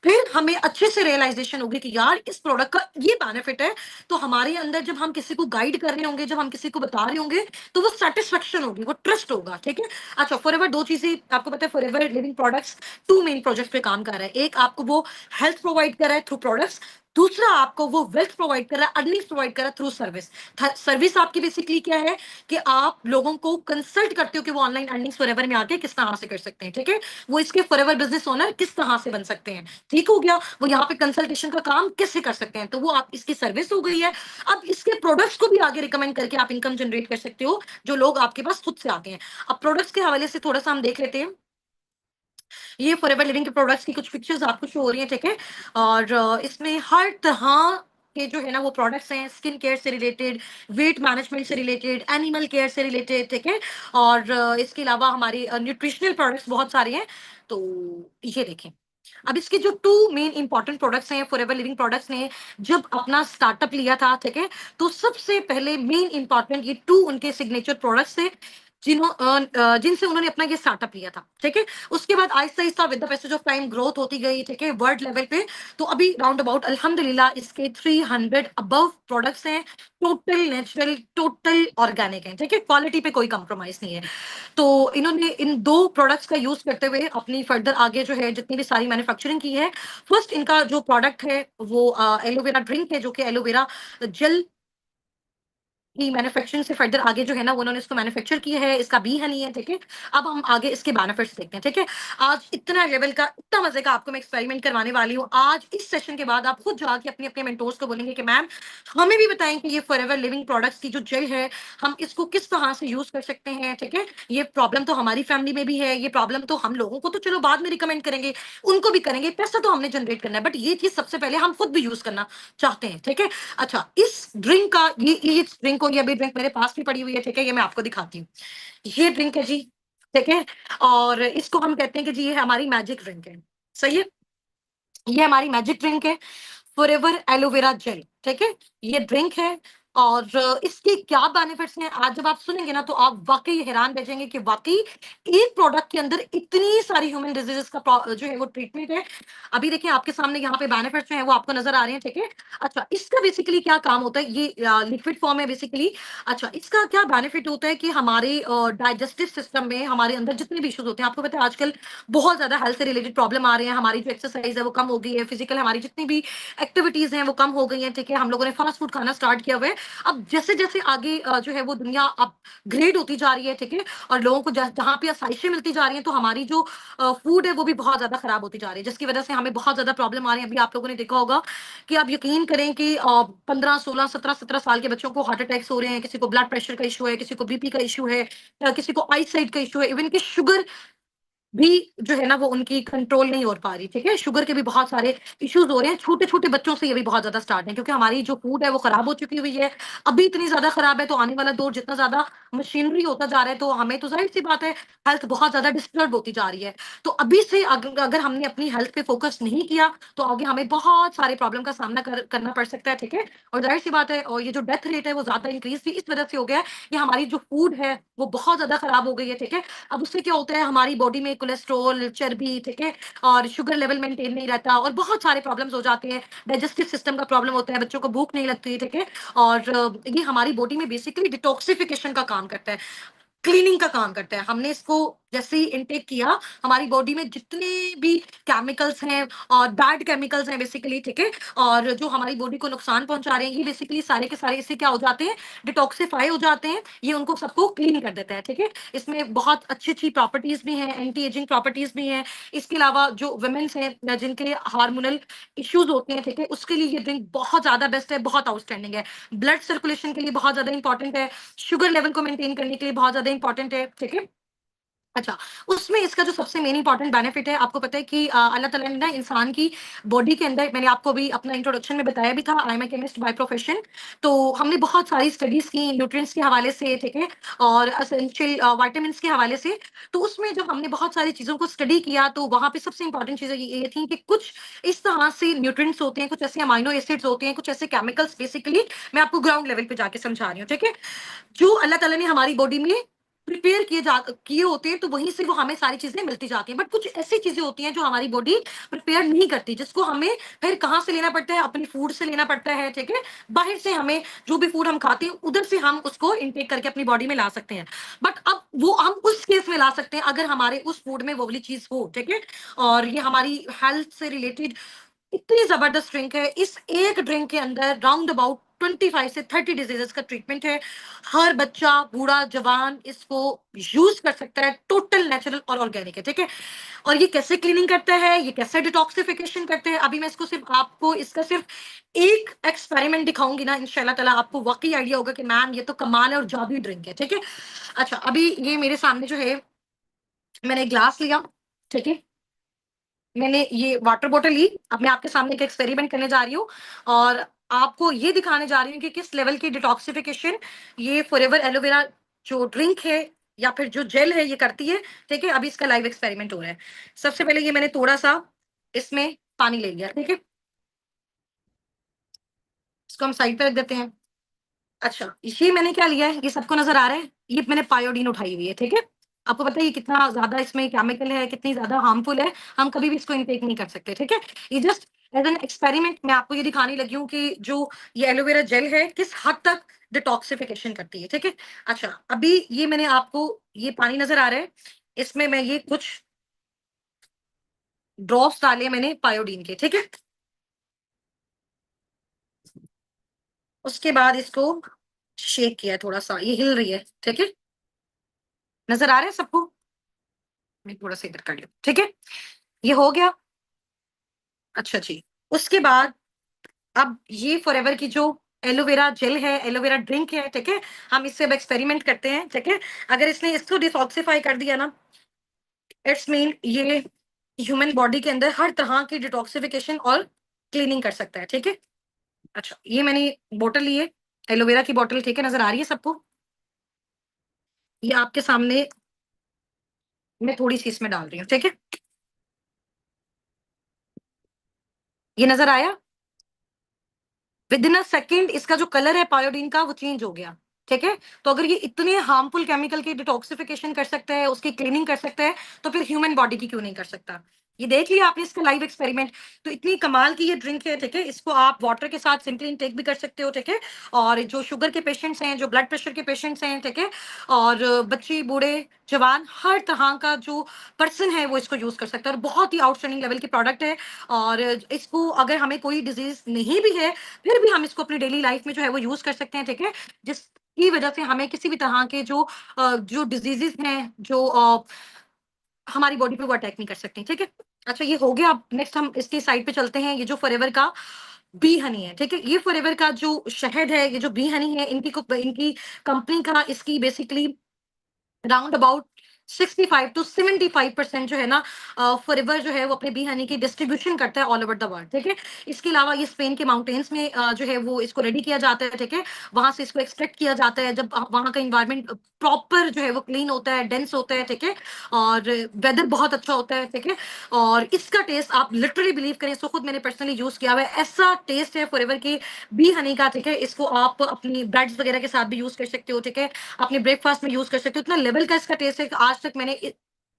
फिर हमें अच्छे से रियलाइजेशन होगी कि यार इस प्रोडक्ट का ये बेनिफिट है, तो हमारे अंदर जब हम किसी को गाइड कर रहे होंगे, जब हम किसी को बता रहे होंगे, तो वो सेटिस्फेक्शन होगी, वो ट्रस्ट होगा, ठीक है। अच्छा, फॉरएवर दो चीजें आपको पता है, Forever Living Products two main project पे काम कर रहा है। एक आपको वो हेल्थ प्रोवाइड कर रहा है थ्रू प्रोडक्ट्स, दूसरा आपको वो वेल्थ प्रोवाइड कर रहा है, अर्निंग्स प्रोवाइड कर रहा है थ्रू सर्विस। सर्विस आपकी बेसिकली क्या है कि आप लोगों को कंसल्ट करते हो कि वो ऑनलाइन अर्निंग्स फॉरएवर में आके किस तरह से कर सकते हैं, ठीक है। वो इसके फॉरएवर बिजनेस ओनर किस तरह से बन सकते हैं, ठीक हो गया। वो यहाँ पे कंसल्टेशन का काम कैसे कर सकते हैं, तो वो आप इसकी सर्विस हो गई है। अब इसके प्रोडक्ट्स को भी आगे रिकमेंड करके आप इनकम जनरेट कर सकते हो, जो लोग आपके पास खुद से आते हैं। अब प्रोडक्ट्स के हवाले से थोड़ा सा हम देख लेते हैं। ये फॉरएवर लिविंग के प्रोडक्ट्स की कुछ पिक्चर्स आपको शो हो रही हैं, ठीक है। और इसमें हर तरह के जो है ना वो प्रोडक्ट्स हैं, स्किन केयर से रिलेटेड, वेट मैनेजमेंट से रिलेटेड, एनिमल केयर से रिलेटेड, ठीक है। और इसके अलावा हमारे न्यूट्रिशनल प्रोडक्ट्स बहुत सारे हैं, तो ये देखें। अब इसके जो टू मेन इंपॉर्टेंट प्रोडक्ट्स हैं, फॉरएवर लिविंग प्रोडक्ट्स ने जब अपना स्टार्टअप लिया था, ठीक है, तो सबसे पहले मेन इंपॉर्टेंट ये टू उनके सिग्नेचर प्रोडक्ट्स थे, जिनसे उन्होंने अपना ये स्टार्टअप लिया था, ठीक है। उसके बाद Aahista Aahista with the passage of time growth होती गई, ठीक है, वर्ल्ड लेवल पे। तो अभी राउंड अबाउट अल्हम्दुलिल्लाह इसके 300 अबव प्रोडक्ट्स हैं, टोटल नेचुरल, टोटल ऑर्गेनिक है, ठीक है, क्वालिटी पे कोई कंप्रोमाइज नहीं है। तो इन्होंने इन दो प्रोडक्ट्स का यूज करते हुए अपनी फर्दर आगे जो है जितनी भी सारी मैन्युफैक्चरिंग की है। फर्स्ट इनका जो प्रोडक्ट है वो एलोवेरा ड्रिंक है, जो कि एलोवेरा जेल की मैन्युफैक्चरिंग से फर्दर आगे जो है ना वो उन्होंने इसको मैन्युफैक्चर किया है, इसका बी हनी है, ठीक है। अब हम आगे इसके बेनिफिट्स देखते हैं, ठीक है। आज इतना लेवल का, इतना मजे का आपको मैं एक्सपेरिमेंट करवाने वाली हूँ। आज इस सेशन के बाद आप खुद जाके अपने अपने मेंटोर्स को बोलेंगे कि मैम हमें भी बताएं कि ये फॉरएवर लिविंग प्रोडक्ट्स की जो जेल है, हम इसको किस तरह से यूज कर सकते हैं, ठीक है। ये प्रॉब्लम तो हमारी फैमिली में भी है, ये प्रॉब्लम तो हम लोगों को तो चलो बाद में रिकमेंड करेंगे, उनको भी करेंगे, पैसा तो हमने जनरेट करना है, बट ये चीज सबसे पहले हम खुद भी यूज करना चाहते हैं, ठीक है। अच्छा, इस ड्रिंक का ये ड्रिंक को, ये अभी ड्रिंक मेरे पास भी पड़ी हुई है, ठीक है, ये मैं आपको दिखाती हूँ। ये ड्रिंक है जी, ठीक है। और इसको हम कहते हैं कि जी ये हमारी मैजिक ड्रिंक है, सही है। ये हमारी मैजिक ड्रिंक है, फॉरएवर एलोवेरा जेल, ठीक है। ये ड्रिंक है। और इसके क्या बेनिफिट्स हैं, आज जब आप सुनेंगे ना तो आप वाकई हैरान रह जाएंगे कि वाकई एक प्रोडक्ट के अंदर इतनी सारी ह्यूमन डिजीजेस का जो है वो ट्रीटमेंट है। अभी देखिए आपके सामने यहाँ पे बेनिफिट्स जो है वो आपको नजर आ रहे हैं, ठीक है। अच्छा, इसका बेसिकली क्या काम होता है, ये लिक्विड फॉर्म है बेसिकली। अच्छा, इसका क्या बेनिफिट होता है कि हमारे डाइजेस्टिव सिस्टम में हमारे अंदर जितने भी इश्यूज होते हैं, आपको पता है आजकल बहुत ज्यादा हेल्थ से रिलेटेड प्रॉब्लम आ रहे हैं, हमारी जो एक्सरसाइज है वो कम हो गई है, फिजिकल हमारी जितनी भी एक्टिविटीज हैं वो कम हो गई हैं, ठीक है। हम लोगों ने फास्ट फूड खाना स्टार्ट किया हुआ है। अब जैसे जैसे आगे जो है वो दुनिया अपग्रेड होती जा रही है, ठीक है, और लोगों को जहां पे आसाइशें मिलती जा रही हैं, तो हमारी जो फूड है वो भी बहुत ज्यादा खराब होती जा रही है, जिसकी वजह से हमें बहुत ज्यादा प्रॉब्लम आ रही है। अभी आप लोगों ने देखा होगा कि आप यकीन करें कि 15 16 17 17 साल के बच्चों को हार्ट अटैक्स हो रहे हैं, किसी को ब्लड प्रेशर का इशू है, किसी को बीपी का इशू है, किसी को आई साइट का इशू है, इवन की शुगर भी जो है ना वो उनकी कंट्रोल नहीं हो पा रही, ठीक है। शुगर के भी बहुत सारे इश्यूज हो रहे हैं, छोटे-छोटे बच्चों से ये भी बहुत ज़्यादा स्टार्ट है, क्योंकि हमारी जो फूड है वो खराब हो चुकी हुई है। अभी इतनी ज़्यादा खराब है, तो आने वाला दौर जितना ज़्यादा मशीनरी होता जा रहा है, तो हमें तो ज़ाहिर-सी बात है हेल्थ बहुत ज़्यादा डिस्टर्ब होती जा रही है। तो अभी से अगर हमने अपनी हेल्थ पे फोकस नहीं किया, तो आगे हमें बहुत सारे प्रॉब्लम का सामना करना पड़ सकता है, ठीक है। और ज़ाहिर-सी बात है, और ये जो डेथ रेट है वो ज़्यादा इंक्रीज़ भी इस वजह से हो गया है कि हमारी जो फूड है वो बहुत ज़्यादा खराब हो गई है, ठीक है। अब उससे क्या होता है, हमारी बॉडी में कोलेस्ट्रॉल, चर्बी, ठीक है, और शुगर लेवल मेंटेन नहीं रहता, और बहुत सारे प्रॉब्लम्स हो जाते हैं। डाइजेस्टिव सिस्टम का प्रॉब्लम होता है, बच्चों को भूख नहीं लगती, ठीक है। और ये हमारी बॉडी में बेसिकली डिटॉक्सिफिकेशन का काम करता है, क्लीनिंग का काम करता है। हमने इसको जैसे ही इनटेक किया, हमारी बॉडी में जितने भी केमिकल्स हैं और बैड केमिकल्स हैं बेसिकली, ठीक है? और जो हमारी बॉडी को नुकसान पहुँचा रहे हैं, ये बेसिकली सारे के सारे इससे क्या हो जाते हैं, डिटॉक्सिफाई हो जाते हैं। ये उनको सबको क्लीन कर देता है, ठीक है? इसमें बहुत अच्छी-अच्छी प्रॉपर्टीज़ भी हैं, एंटी एजिंग प्रॉपर्टीज़ भी हैं। इसके अलावा जो वुमेन्स हैं जिनके हार्मोनल इश्यूज़ होते हैं, ठीक है? उसके लिए ये ड्रिंक बहुत ज़्यादा बेस्ट है, बहुत आउटस्टैंडिंग है। ब्लड सर्कुलेशन के लिए बहुत ज़्यादा इंपॉर्टेंट है, शुगर लेवल को मेंटेन करने के लिए बहुत ज़्यादा इंपॉर्टेंट है, ठीक है? अच्छा, उसमें इसका जो सबसे मेन इम्पोर्टेंट बेनिफिट है, आपको पता है कि अल्लाह ताला ने ना इंसान की बॉडी के अंदर, मैंने आपको अभी अपना इंट्रोडक्शन में बताया भी था, I am a chemist by profession. तो हमने बहुत सारी स्टडीज़ की न्यूट्रिएंट्स के हवाले से, ठीक है? और एसेंशियल विटामिन्स के हवाले से। तो उसमें जब हमने बहुत सारी चीज़ों को स्टडी किया, तो वहाँ पे सबसे इम्पोर्टेंट चीज़ें ये थी कि कुछ इस तरह से न्यूट्रिएंट्स होते हैं, कुछ ऐसे अमाइनो एसिड्स होते हैं, कुछ ऐसे केमिकल्स बेसिकली, मैं आपको ग्राउंड लेवल पे जाके समझा रही हूँ, ठीक है? जो अल्लाह ताला ने हमारी बॉडी में प्रिपेयर किए होते हैं, तो वहीं से वो हमें सारी चीज़ें मिलती जाती हैं। बट कुछ ऐसी चीज़ें होती हैं जो हमारी बॉडी प्रिपेयर नहीं करती, जिसको हमें फिर कहाँ से लेना पड़ता है? अपनी फूड से लेना पड़ता है, ठीक है? बाहर से हमें जो भी फूड हम खाते हैं, उधर से हम उसको इनटेक करके अपनी बॉडी में ला सकते हैं। बट अब वो हम उस केस में ला सकते हैं अगर हमारे उस फूड में वो वाली चीज़ हो, ठीक है? और ये हमारी हेल्थ से रिलेटेड इतनी ज़बरदस्त ड्रिंक है। इस एक ड्रिंक के अंदर राउंड अबाउट 25 से 30 डिजीज़ेज़ का ट्रीटमेंट है। हर बच्चा, बूढ़ा, जवान इसको यूज़ कर सकता है। टोटल नेचुरल और ऑर्गेनिक है, ठीक है? और ये कैसे क्लीनिंग करता है, ये कैसे डिटॉक्सिफिकेशन करते हैं, अभी मैं इसको सिर्फ़ आपको इसका सिर्फ़ एक एक्सपेरिमेंट दिखाऊँगी ना, इंशाअल्लाह ताला आपको वाक़ई आइडिया होगा कि मैम ये तो कमाल है और जादुई ड्रिंक है, ठीक है? अच्छा, अभी ये मेरे सामने जो है, मैंने एक ग्लास लिया, ठीक है? मैंने ये वाटर बॉटल ली, अब मैं आपके सामने एक एक्सपेरिमेंट करने जा रही हूँ और आपको ये दिखाने जा रही हूँ कि किस लेवल की डिटॉक्सिफिकेशन ये फॉरएवर एलोवेरा जो ड्रिंक है या फिर जो जेल है ये करती है, ठीक है? अभी इसका लाइव एक्सपेरिमेंट हो रहा है। सबसे पहले ये मैंने थोड़ा-सा इसमें पानी ले लिया, ठीक है? इसको हम साइड पे रख देते हैं। अच्छा, ये मैंने क्या लिया है, ये सबको नज़र आ रहा है? ये मैंने पायोडीन उठाई हुई है, ठीक है? आपको पता है ये कितना ज़्यादा इसमें केमिकल है, कितनी ज़्यादा हार्मफुल है, हम कभी भी इसको इनटेक नहीं कर सकते, ठीक है? ये जस्ट एज़ एन एक्सपेरिमेंट मैं आपको ये दिखाने लगी हूँ कि जो ये एलोवेरा जेल है, किस हद तक डिटॉक्सिफिकेशन करती है, ठीक है? अच्छा, अभी ये मैंने आपको ये पानी नज़र आ रहा है, इसमें मैं ये कुछ ड्रॉप्स डाले मैंने पायोडीन के, ठीक है? उसके बाद इसको शेक किया थोड़ा-सा, ये हिल रही है, ठीक है? नज़र आ रहा है सबको? मैं थोड़ा-सा इधर कर लूँ, ठीक है? ये हो गया? अच्छा जी। उसके बाद अब ये फॉरएवर की जो एलोवेरा जेल है, एलोवेरा ड्रिंक है, ठीक है? हम इससे अब एक्सपेरिमेंट करते हैं, ठीक है? अगर इसने इसको डिटॉक्सिफाई कर दिया ना, इट्स मीन ये ह्यूमन बॉडी के अंदर हर तरह की डिटॉक्सिफिकेशन और क्लीनिंग कर सकता है, ठीक है? अच्छा, ये मैंने बॉटल ली है, एलोवेरा की बॉटल, ठीक है? नज़र आ रही है सबको? ये आपके सामने मैं थोड़ी-सी इसमें डाल रही हूँ, ठीक है? ये नज़र आया? विदिन अ सेकंड इसका जो कलर है पायोडीन का वो चेंज हो गया, ठीक है? तो अगर ये इतने हार्मफुल केमिकल की डिटॉक्सिफिकेशन कर सकता है, उसकी क्लीनिंग कर सकता है, तो फिर ह्यूमन बॉडी की क्यों नहीं कर सकता? ये देख लिया आपने इसका लाइव एक्सपेरिमेंट। तो इतनी कमाल की ये ड्रिंक है, ठीक है? इसको आप वाटर के साथ सिंपली इनटेक भी कर सकते हो, ठीक है? और जो शुगर के पेशेंट्स हैं, जो ब्लड प्रेशर के पेशेंट्स हैं, ठीक है? और बच्चे, बूढ़े, जवान, हर तरह का जो पर्सन है वो इसको यूज़ कर सकता है और बहुत ही आउटस्टैंडिंग लेवल की प्रोडक्ट है। और इसको अगर हमें कोई डिज़ीज़ नहीं भी है, फिर भी हम इसको अपनी डेली लाइफ में जो है वो यूज़ कर सकते हैं, ठीक है? जिसकी वजह से हमें किसी भी तरह के जो डिज़ीज़ेज़ हैं, जो हमारी बॉडी पे वो अटैक नहीं कर सकती, ठीक है? अच्छा, ये हो गया, अब नेक्स्ट हम इसकी साइड पे चलते हैं, ये जो फॉरएवर का बी हनी है, ठीक है? ये फॉरएवर का जो शहद है, ये जो बी हनी है, इनकी कंपनी का इसकी बेसिकली राउंड अबाउट 65 टू 75% जो है ना, फॉरएवर जो है वो अपने बी हनी की डिस्ट्रीब्यूशन करता है ऑल ओवर द वर्ल्ड, ठीक है? इसके अलावा ये स्पेन के माउंटेन्स में जो है वो इसको रेडी किया जाता है, ठीक है? वहाँ से इसको एक्सट्रैक्ट किया जाता है, जब वहाँ का एनवायरनमेंट प्रॉपर जो है वो क्लीन होता है, डेंस होता है, ठीक है? और वेदर बहुत अच्छा होता है, ठीक है? और इसका टेस्ट आप लिटरली बिलीव करें, इसको खुद मैंने पर्सनली यूज़ किया हुआ है, ऐसा टेस्ट है फॉरएवर की बी हनी का, ठीक है? इसको आप अपनी ब्रेड्स वगैरह के साथ भी यूज़ कर सकते हो, ठीक है? अपने ब्रेकफ़ास्ट में यूज़ कर सकते हो। इतना लेवल का इसका टेस्ट है कि आज तक मैंने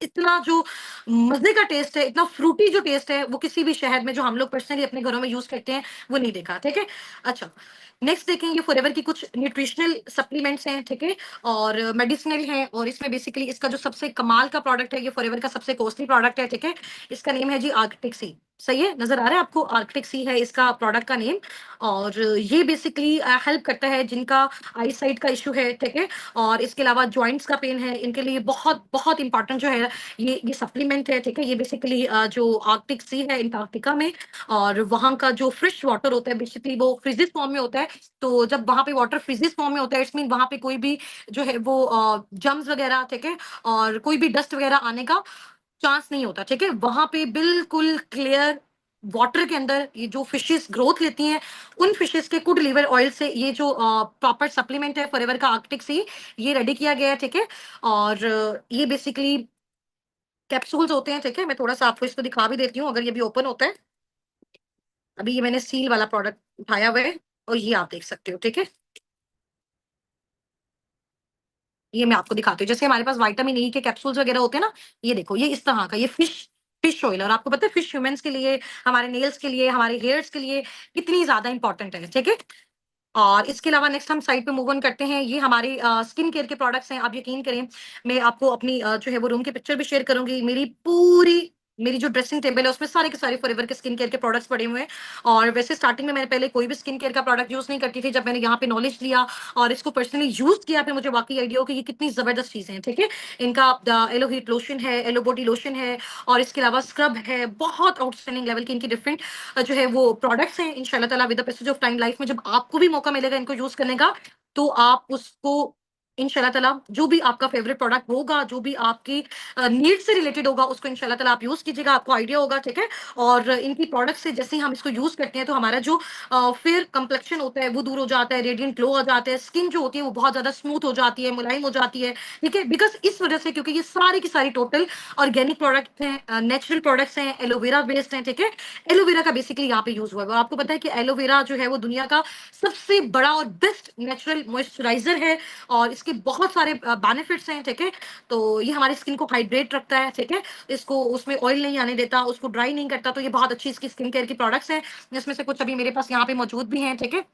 इतना जो मजे का टेस्ट है, इतना फ्रूटी जो टेस्ट है, वो किसी भी शहर में जो हम लोग पर्सनली अपने घरों में यूज करते हैं वो नहीं देखा। ठीक है। अच्छा, नेक्स्ट देखेंगे फॉरएवर की कुछ न्यूट्रिशनल सप्लीमेंट्स हैं। ठीक है। और मेडिसिनल है, और इसमें बेसिकली इसका जो सबसे कमाल का प्रोडक्ट है, ये फॉरएवर का सबसे कॉस्टली प्रोडक्ट है। ठीक है। इसका नेम है जी आर्कटिक सी। सही है, नजर आ रहा है आपको? आर्कटिक सी है इसका प्रोडक्ट का नेम। और ये बेसिकली हेल्प करता है जिनका आई साइट का इशू है। ठीक है। और इसके अलावा जॉइंट्स का पेन है, इनके लिए बहुत बहुत इंपॉर्टेंट जो है ये सप्लीमेंट है। ठीक है। ये बेसिकली जो आर्कटिक सी है अंटार्कटिका में, और वहां का जो फ्रेश वाटर होता है बेसिकली वो फ्रीजिस फॉर्म में होता है। तो जब वहां पे वाटर फ्रीजिस फॉर्म में होता है, इट्स मीन वहां पे कोई भी जो है वो जम्स वगैरह, ठीक है, और कोई भी डस्ट वगैरह आने का चांस नहीं होता। ठीक है। वहां पे बिल्कुल क्लियर वाटर के अंदर ये जो फिशेस ग्रोथ लेती हैं, उन फिशेस के गुड लिवर ऑयल से ये जो प्रॉपर सप्लीमेंट है फॉरएवर का आर्कटिक सी, ये रेडी किया गया है। ठीक है। और ये बेसिकली कैप्सूल्स होते हैं। ठीक है। मैं थोड़ा सा आपको इसको दिखा भी देती हूँ, अगर ये भी ओपन होता है। अभी ये मैंने सील वाला प्रोडक्ट उठाया हुआ है, और ये आप देख सकते हो। ठीक है। ये मैं आपको दिखाती हूँ, जैसे हमारे पास विटामिन ई के कैप्सूल्स वगैरह होते हैं ना, ये देखो, ये इस तरह का, ये फिश फिश ऑयल। और आपको पता है फिश ह्यूमंस के लिए, हमारे नेल्स के लिए, हमारे हेयर्स के लिए कितनी ज्यादा इंपॉर्टेंट है। ठीक है। और इसके अलावा नेक्स्ट हम साइड पे मूव ऑन करते हैं। ये हमारे स्किन केयर के प्रोडक्ट्स हैं। आप यकीन करें, मैं आपको अपनी जो है वो रूम की पिक्चर भी शेयर करूंगी। मेरी जो ड्रेसिंग टेबल है उसमें सारे के सारे फॉरएवर के स्किन केयर के प्रोडक्ट्स पड़े हुए हैं। और वैसे स्टार्टिंग में मैंने पहले कोई भी स्किन केयर का प्रोडक्ट यूज नहीं करती थी। जब मैंने यहाँ पे नॉलेज लिया और इसको पर्सनली यूज किया, फिर मुझे वाकई आइडिया हो कि ये कितनी जबरदस्त चीजें हैं। ठीक है। इनका एलो हीट लोशन है, एलो बॉडी लोशन है, और इसके अलावा स्क्रब है। बहुत आउटस्टैंडिंग लेवल की इनकी डिफरेंट जो है वो प्रोडक्ट्स हैं। इंशाल्लाह ताला with the passage of time life में जब आपको भी मौका मिलेगा इनको यूज करने का, तो आप उसको इंशाल्लाह ताला जो भी आपका फेवरेट प्रोडक्ट होगा, जो भी आपकी नीड से रिलेटेड होगा, उसको इंशाल्लाह ताला आप यूज कीजिएगा, आपको आइडिया होगा। ठीक है। और इनकी प्रोडक्ट से जैसे ही हम इसको यूज करते हैं, तो हमारा जो फेयर कंप्लेक्शन होता है वो दूर हो जाता है, रेडियंट ग्लो आ जाता है, स्किन जो होती है वो बहुत ज्यादा स्मूथ हो जाती है, मुलायम हो जाती है। ठीक है। बिकॉज इस वजह से, क्योंकि ये सारी की सारी टोटल ऑर्गेनिक प्रोडक्ट हैं, नेचुरल प्रोडक्ट्स हैं, एलोवेरा बेस्ड हैं। ठीक है। एलोवेरा का बेसिकली यहाँ पे यूज हुआ है। आपको पता है कि एलोवेरा जो है वो दुनिया का सबसे बड़ा और बेस्ट नेचुरल मॉइस्चराइजर है, और इसके बहुत सारे बेनिफिट्स हैं। ठीक है। तो ये हमारी स्किन को हाइड्रेट रखता है। ठीक है। इसको उसमें ऑयल नहीं आने देता, उसको ड्राई नहीं करता। तो ये बहुत अच्छी इसकी स्किन केयर की प्रोडक्ट्स हैं, जिसमें से कुछ अभी मेरे पास यहाँ पे मौजूद भी हैं। ठीक है।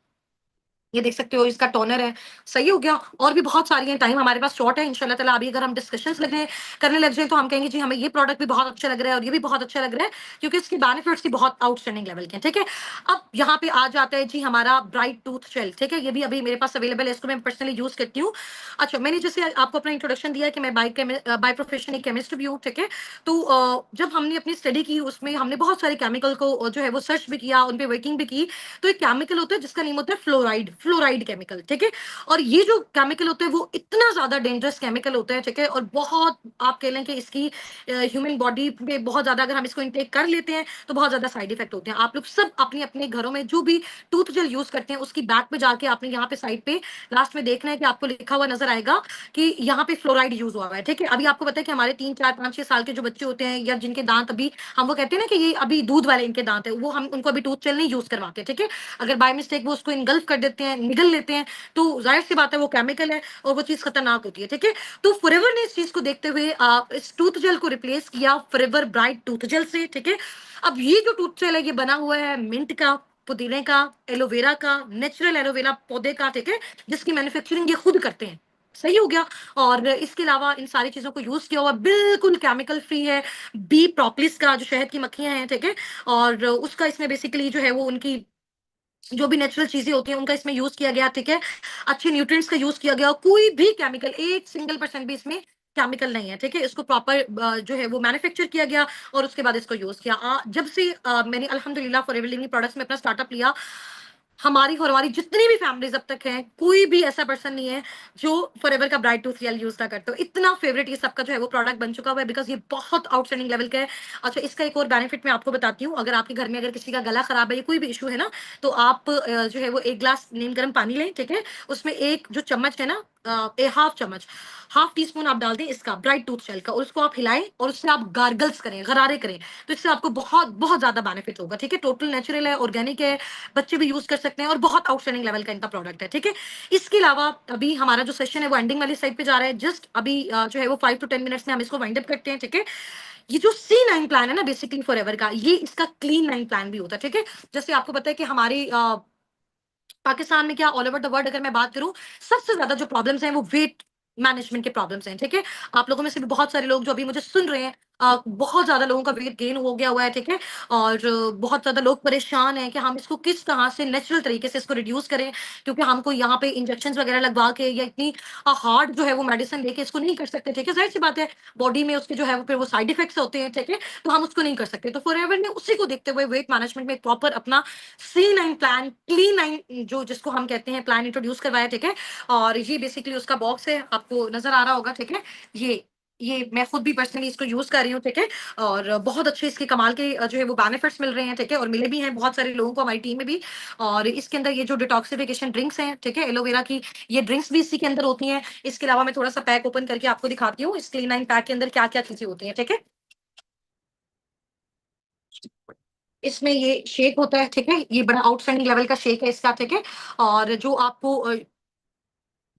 ये देख सकते हो, इसका टोनर है। सही हो गया। और भी बहुत सारी हैं, टाइम हमारे पास शॉर्ट है। इंशाल्लाह ताला अभी अगर हम डिस्कशंस लगे करने लग जाए, तो हम कहेंगे जी हमें ये प्रोडक्ट भी बहुत अच्छा लग रहा है और ये भी बहुत अच्छा लग रहा है, क्योंकि इसके बेनिफिट्स भी बहुत आउटस्टैंडिंग लेवल के हैं। ठीक है। अब यहाँ पे आ जाता है जी हमारा ब्राइट टूथ जेल। ठीक है। ये भी अभी मेरे पास अवेलेबल है, इसको मैं पर्सनली यूज करती हूँ। अच्छा, मैंने जैसे आपको अपना इंट्रोडक्शन दिया कि मैं बाय प्रोफेशन एक केमिस्ट भी हूँ। ठीक है। तो जब हमने अपनी स्टडी की, उसमें हमने बहुत सारे केमिकल को जो है वो सर्च भी किया, उन पे वर्किंग भी की। तो एक केमिकल होता है जिसका नेम होता है फ्लोराइड, फ्लोराइड केमिकल। ठीक है। और ये जो केमिकल होता है वो इतना ज्यादा डेंजरस केमिकल होता है। ठीक है। और बहुत, आप कह लें कि इसकी ह्यूमन बॉडी पे बहुत ज्यादा, अगर हम इसको इनटेक कर लेते हैं तो बहुत ज्यादा साइड इफेक्ट होते हैं। आप लोग सब अपने अपने घरों में जो भी टूथ जेल यूज करते हैं, उसकी बैक पे जाके आपने यहाँ पे साइड पे लास्ट में देखना है कि आपको लिखा हुआ नजर आएगा कि यहाँ पे फ्लोराइड यूज हुआ है। ठीक है। अभी आपको पता है कि हमारे 3 4 5 6 साल के जो बच्चे होते हैं, या जिनके दांत अभी, हम वो कहते हैं ना कि ये अभी दूध वाले इनके दांत है, वो हम उनको अभी टूथ जेल नहीं यूज करवाते। ठीक है। अगर बाय मिस्टेक वो उसको इनगल्फ कर देते हैं, निगल लेते हैं, तो जाहिर सी बात है वो केमिकल है और वो चीज खतरनाक होती है। ठीक है। तो फॉरएवर ने इस चीज को देखते हुए इस टूथ जेल को रिप्लेस किया फॉरएवर ब्राइट टूथ जेल से। ठीक है। अब ये जो टूथ जेल है, ये बना हुआ है मिंट का, पुदीने का, एलोवेरा का, नेचुरल एलोवेरा पौधे का। ठीक है। जिसकी मैन्युफैक्चरिंग ये खुद करते हैं। सही हो गया। और इसके अलावा इन सारी चीजों को यूज किया हुआ, बिल्कुल केमिकल फ्री है। बी प्रोपलिस का, जो शहद की मक्खियां हैं। ठीक है। और उसका इसमें बेसिकली जो है वो उनकी जो भी नेचुरल चीजें होती हैं उनका इसमें यूज किया गया। ठीक है। अच्छे न्यूट्रिएंट्स का यूज किया गया, कोई भी केमिकल, एक सिंगल परसेंट भी इसमें केमिकल नहीं है। ठीक है। इसको प्रॉपर जो है वो मैन्युफैक्चर किया गया, और उसके बाद इसको यूज किया। जब से मैंने अल्हम्दुलिल्लाह फॉरएवर लिविंग प्रोडक्ट्स में अपना स्टार्टअप लिया, हमारी और हमारी जितनी भी फैमिलीज अब तक हैं, कोई भी ऐसा पर्सन नहीं है जो फॉरएवर का ब्राइट टूथ जेल यूज ना करते हो। इतना फेवरेट ये सबका जो है वो प्रोडक्ट बन चुका हुआ है, बिकॉज ये बहुत आउटस्टैंडिंग लेवल का है। अच्छा, इसका एक और बेनिफिट मैं आपको बताती हूँ। अगर आपके घर में अगर किसी का गला खराब है या कोई भी इशू है ना, तो आप जो है वो 1 गिलास नीम गर्म पानी लें। ठीक है। उसमें एक जो चम्मच है ना, हाफ चम्मच, हाफ टी स्पून आप डाल दें इसका ब्राइट टूथ जेल का, और उसको आप हिलाएं और उससे आप गार्गल्स करें, गरारे करें, तो इससे आपको बहुत बहुत ज्यादा बेनिफिट होगा। ठीक है, टोटल नेचुरल है, ऑर्गेनिक है, बच्चे भी यूज कर सकते हैं और बहुत आउटस्टैंडिंग लेवल का इनका प्रोडक्ट है। ठीक है, इसके अलावा अभी हमारा जो सेशन है वो एंडिंग वाली साइड पे जा रहा है, जस्ट अभी जो है वो 5 to 10 मिनट्स में हम इसको वाइंड अप करते हैं। ठीक है, ये जो C9 प्लान है ना बेसिकली फॉरएवर का, ये इसका क्लीन 9 प्लान भी होता है। ठीक है, जैसे आपको पता है कि हमारी पाकिस्तान में क्या ऑल ओवर द वर्ल्ड अगर मैं बात करूं, सबसे ज्यादा जो प्रॉब्लम्स हैं वो वेट मैनेजमेंट के प्रॉब्लम्स हैं। ठीक है, आप लोगों में से भी बहुत सारे लोग जो अभी मुझे सुन रहे हैं, बहुत ज्यादा लोगों का वेट गेन हो गया हुआ है। ठीक है, और बहुत ज्यादा लोग परेशान हैं कि हम इसको किस तरह से नेचुरल तरीके से इसको रिड्यूस करें, क्योंकि हमको यहाँ पे इंजेक्शन वगैरह लगवा के या इतनी हार्ड जो है वो मेडिसिन लेके इसको नहीं कर सकते। ठीक है, जाहिर सी बात है, बॉडी में उसके जो है वो फिर वो साइड इफेक्ट्स होते हैं। ठीक है, तो हम उसको नहीं कर सकते। तो फॉरएवर ने उसी को देखते हुए वेट मैनेजमेंट में प्रॉपर अपना C9 प्लान, क्लीन 9 जो जिसको हम कहते हैं प्लान इंट्रोड्यूस करवाया। ठीक है, और ये बेसिकली उसका बॉक्स है, आपको नजर आ रहा होगा। ठीक है, ये मैं खुद भी पर्सनली इसको यूज कर रही हूँ। ठीक है, और बहुत अच्छे इसके कमाल के जो है वो बेनिफिट्स मिल रहे हैं। ठीक है, और मिले भी हैं बहुत सारे लोगों को हमारी टीम में भी। और इसके अंदर ये जो डिटॉक्सिफिकेशन ड्रिंक्स हैं, ठीक है, एलोवेरा की, ये ड्रिंक्स भी इसी के अंदर होती हैं। इसके अलावा मैं थोड़ा सा पैक ओपन करके आपको दिखाती हूँ, इस क्लीन 9 पैक के अंदर क्या क्या चीजें होती हैं। ठीक है, इसमें ये शेक होता है। ठीक है, ये बड़ा आउटस्टैंडिंग लेवल का शेक है इसका। ठीक है, और जो आपको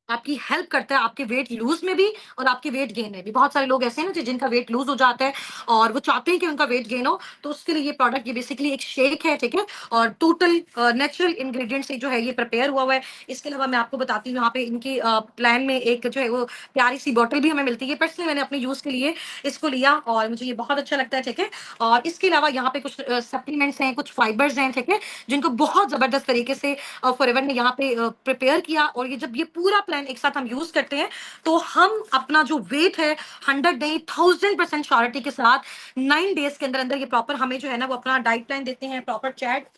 आपकी हेल्प करता है आपके वेट लूज में भी और आपके वेट गेन में भी। बहुत सारे लोग ऐसे हैं ना जिनका वेट लूज हो जाता है और वो चाहते हैं कि उनका वेट गेन हो, तो उसके लिए ये प्रोडक्ट, ये बेसिकली एक शेक है। ठीक है, और टोटल नेचुरल इंग्रेडिएंट से जो है ये प्रिपेयर हुआ हुआ है। इसके अलावा मैं आपको बताती हूँ, यहाँ पे इनकी प्लान में एक जो है वो प्यारी सी बॉटल भी हमें मिलती है। पर्सनली मैंने अपने यूज के लिए इसको लिया और मुझे ये बहुत अच्छा लगता है। ठीक है, और इसके अलावा यहाँ पे कुछ सप्लीमेंट्स हैं, कुछ फाइबर्स हैं। ठीक है, जिनको बहुत जबरदस्त तरीके से फॉरएवर ने यहाँ पे प्रिपेयर किया, और ये जब ये पूरा प्लान एक साथ हम यूज करते हैं तो हम अपना जो वेट है 100 नहीं 1000% श्योरिटी के साथ 9 डेज के अंदर अंदर ये प्रॉपर हमें जो है ना वो अपना डाइट प्लान देते हैं, प्रॉपर चैट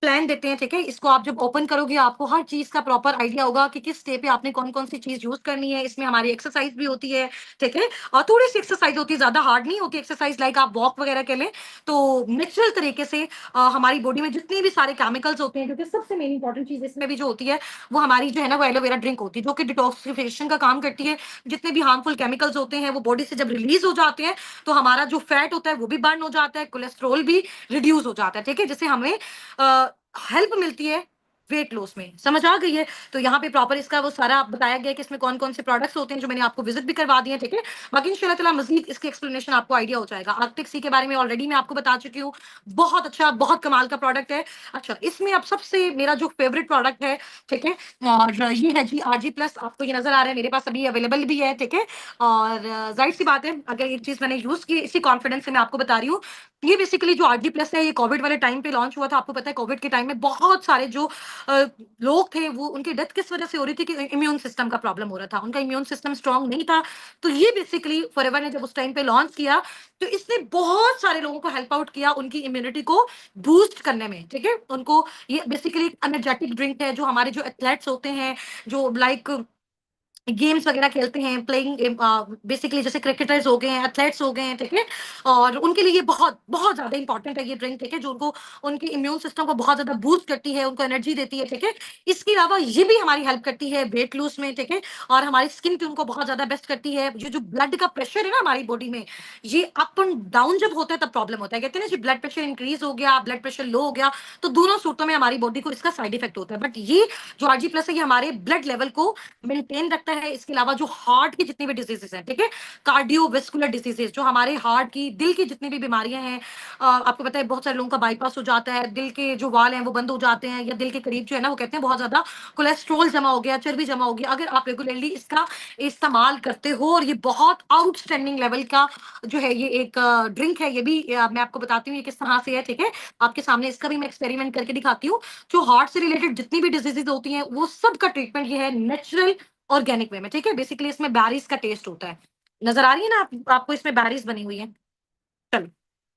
प्लान देते हैं। ठीक है, इसको आप जब ओपन करोगे आपको हर चीज का प्रॉपर आइडिया होगा कि किस स्टे पे आपने कौन कौन सी चीज यूज करनी है। इसमें हमारी एक्सरसाइज भी होती है। ठीक है, और थोड़ी सी एक्सरसाइज होती है, ज्यादा हार्ड नहीं होती एक्सरसाइज, लाइक आप वॉक वगैरह के लिए, तो नेचुरल तरीके से हमारी बॉडी में जितने भी सारे केमिकल्स होते हैं, क्योंकि सबसे मेन इंपॉर्टेंट चीज इसमें भी जो होती है वो हमारी जो है ना वो एलोवेरा ड्रिंक होती है, जो कि डिटॉक्सिफिकेशन का काम करती है। जितने भी हार्मफुल केमिकल्स होते हैं वो बॉडी से जब रिलीज हो जाते हैं तो हमारा जो फैट होता है वो भी बर्न हो जाता है, कोलेस्ट्रॉल भी रिड्यूस हो जाता है। ठीक है, जिससे हमें हेल्प मिलती है वेट लॉस में। समझ आ गई है? तो यहाँ पे प्रॉपर इसका वो सारा बताया गया है कि इसमें कौन कौन से प्रोडक्ट्स होते हैं, जो मैंने आपको विजिट भी करवा दिए हैं। ठीक है, बाकी इंशाल्लाह ताला मजीद इसकी एक्सप्लेनेशन आपको आइडिया हो जाएगा। आर्कटिक सी के बारे में ऑलरेडी मैं आपको बता चुकी हूँ, बहुत अच्छा, बहुत कमाल का प्रोडक्ट है। अच्छा, इसमें अब सबसे मेरा जो फेवरेट प्रोडक्ट है, ठीक है, और ये है जी RG+। आपको ये नजर आ रहा है, मेरे पास अभी अवेलेबल भी है। ठीक है, और जाहिर सी बात है, अगर ये चीज मैंने यूज की इसी कॉन्फिडेंस से मैं आपको बता रही हूँ। ये बेसिकली जो RG+ है, ये कोविड वाले टाइम पे लॉन्च हुआ था। आपको पता है कोविड के टाइम में बहुत सारे जो अ, लोग थे वो उनकी डेथ किस वजह से हो रही थी कि इम्यून सिस्टम का प्रॉब्लम हो रहा था, उनका इम्यून सिस्टम स्ट्रांग नहीं था। तो ये बेसिकली फॉरएवर ने जब उस टाइम पे लॉन्च किया तो इसने बहुत सारे लोगों को हेल्प आउट किया उनकी इम्यूनिटी को बूस्ट करने में। ठीक है, उनको ये बेसिकली एनर्जेटिक ड्रिंक है, जो हमारे जो एथलेट्स होते हैं, जो लाइक गेम्स वगैरह खेलते हैं, प्लेइंग बेसिकली जैसे क्रिकेटर्स हो गए हैं, एथलेट्स हो गए हैं। ठीक है, और उनके लिए ये बहुत बहुत ज्यादा इंपॉर्टेंट है ये ड्रिंक। ठीक है, जो उनको उनके इम्यून सिस्टम को बहुत ज्यादा बूस्ट करती है, उनको एनर्जी देती है। ठीक है, इसके अलावा ये भी हमारी हेल्प करती है वेट लूज में। ठीक है, और हमारी स्किन ट्यून को बहुत ज्यादा बेस्ट करती है। ये जो ब्लड का प्रेशर है ना हमारी बॉडी में, ये अप एंड डाउन जब होता है तब प्रॉब्लम होता है। कहते हैं ना जी, ब्लड प्रेशर इंक्रीज हो गया, ब्लड प्रेशर लो हो गया, तो दोनों सूरतों में हमारी बॉडी को इसका साइड इफेक्ट होता है। बट ये जो RG+ है, ये हमारे ब्लड लेवल को मेंटेन रखता है। इसके अलावा जो हार्ट की जितनी भी डिजीजेस हैं, ठीक है, कार्डियोवेस्कुलर डिजीजेस, जो हमारे हार्ट की, दिल की जितनी भी बीमारियां हैं, आपको पता है बहुत सारे लोगों का बाईपास हो जाता है, दिल के जो वाल हैं वो बंद हो जाते हैं, या दिल के करीब जो है ना वो कहते हैं बहुत ज्यादा कोलेस्ट्रॉल जमा हो गया, चर्बी जमा हो गया। अगर आप रेगुलरली इसका इस्तेमाल करते हो, और ये बहुत आउटस्टैंडिंग लेवल का जो है ये एक ड्रिंक है, ये भी मैं आपको बताती हूँ ये किस तरह से है। ठीक है, आपके सामने इसका भी मैं एक्सपेरिमेंट करके दिखाती हूँ। जो हार्ट से रिलेटेड जितनी भी डिजीजेज होती हैं वो सब का ट्रीटमेंट ये है नेचुरल ऑर्गेनिक वे में। ठीक है, बेसिकली इसमें बैरीज का टेस्ट होता है। नजर आ रही है ना आपको इसमें बैरीज बनी हुई है। चलो,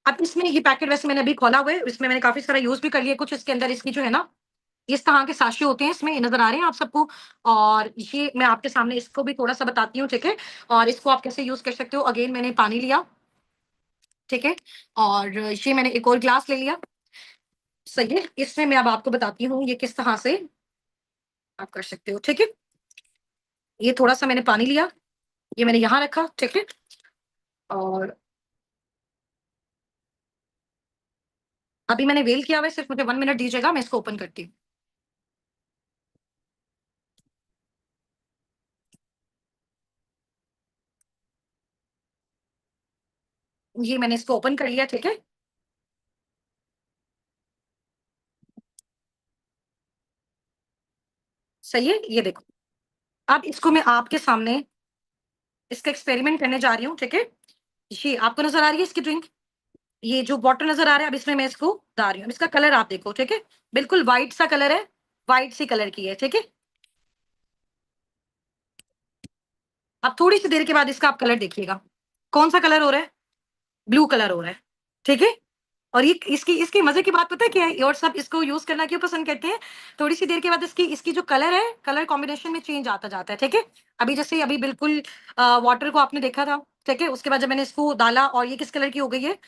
अब इसमें ये पैकेट वैसे मैंने अभी खोला हुआ है, इसमें मैंने काफी सारा यूज भी कर लिया। कुछ इसके अंदर इसकी जो है ना इस तरह के साशे होते हैं, इसमें ये नजर आ रहे हैं आप सबको। और ये मैं आपके सामने इसको भी थोड़ा सा बताती हूँ। ठीक है, और इसको आप कैसे यूज कर सकते हो। अगेन मैंने पानी लिया, ठीक है, और ये मैंने एक और ग्लास ले लिया। सही है, इसमें मैं अब आपको बताती हूँ ये किस तरह से आप कर सकते हो। ठीक है, ये थोड़ा-सा मैंने पानी लिया, ये मैंने यहाँ रखा, ठीक है? और अभी मैंने वेल किया हुआ है, सिर्फ़ मुझे 1 मिनट दीजिएगा, मैं इसको ओपन करती हूँ। ये मैंने इसको ओपन कर लिया, ठीक है? सही है? ये देखो। अब इसको मैं आपके सामने इसका एक्सपेरिमेंट करने जा रही हूँ, ठीक है? ये आपको नज़र आ रही है इसकी ड्रिंक? ये जो बॉटल नज़र आ रहा है, अब इसमें मैं इसको डाल रही हूँ। अब इसका कलर आप देखो, ठीक है? बिल्कुल व्हाइट सा कलर है, व्हाइट सी कलर की है, ठीक है? अब थोड़ी-सी देर के बाद इसका आप कलर देखिएगा। कौन-सा कलर हो रहा है? ब्लू कलर हो रहा है, ठीक है? और ये इसकी इसकी मज़े की बात पता है क्या है? और सब इसको यूज़ करना क्यों पसंद करते हैं? थोड़ी-सी देर के बाद इसकी इसकी जो कलर है, कलर कॉम्बिनेशन में चेंज आता जाता है, ठीक है? अभी जैसे अभी बिल्कुल वाटर को आपने देखा था, ठीक है? उसके बाद जब मैंने इसको डाला और ये किस कलर की हो गई है?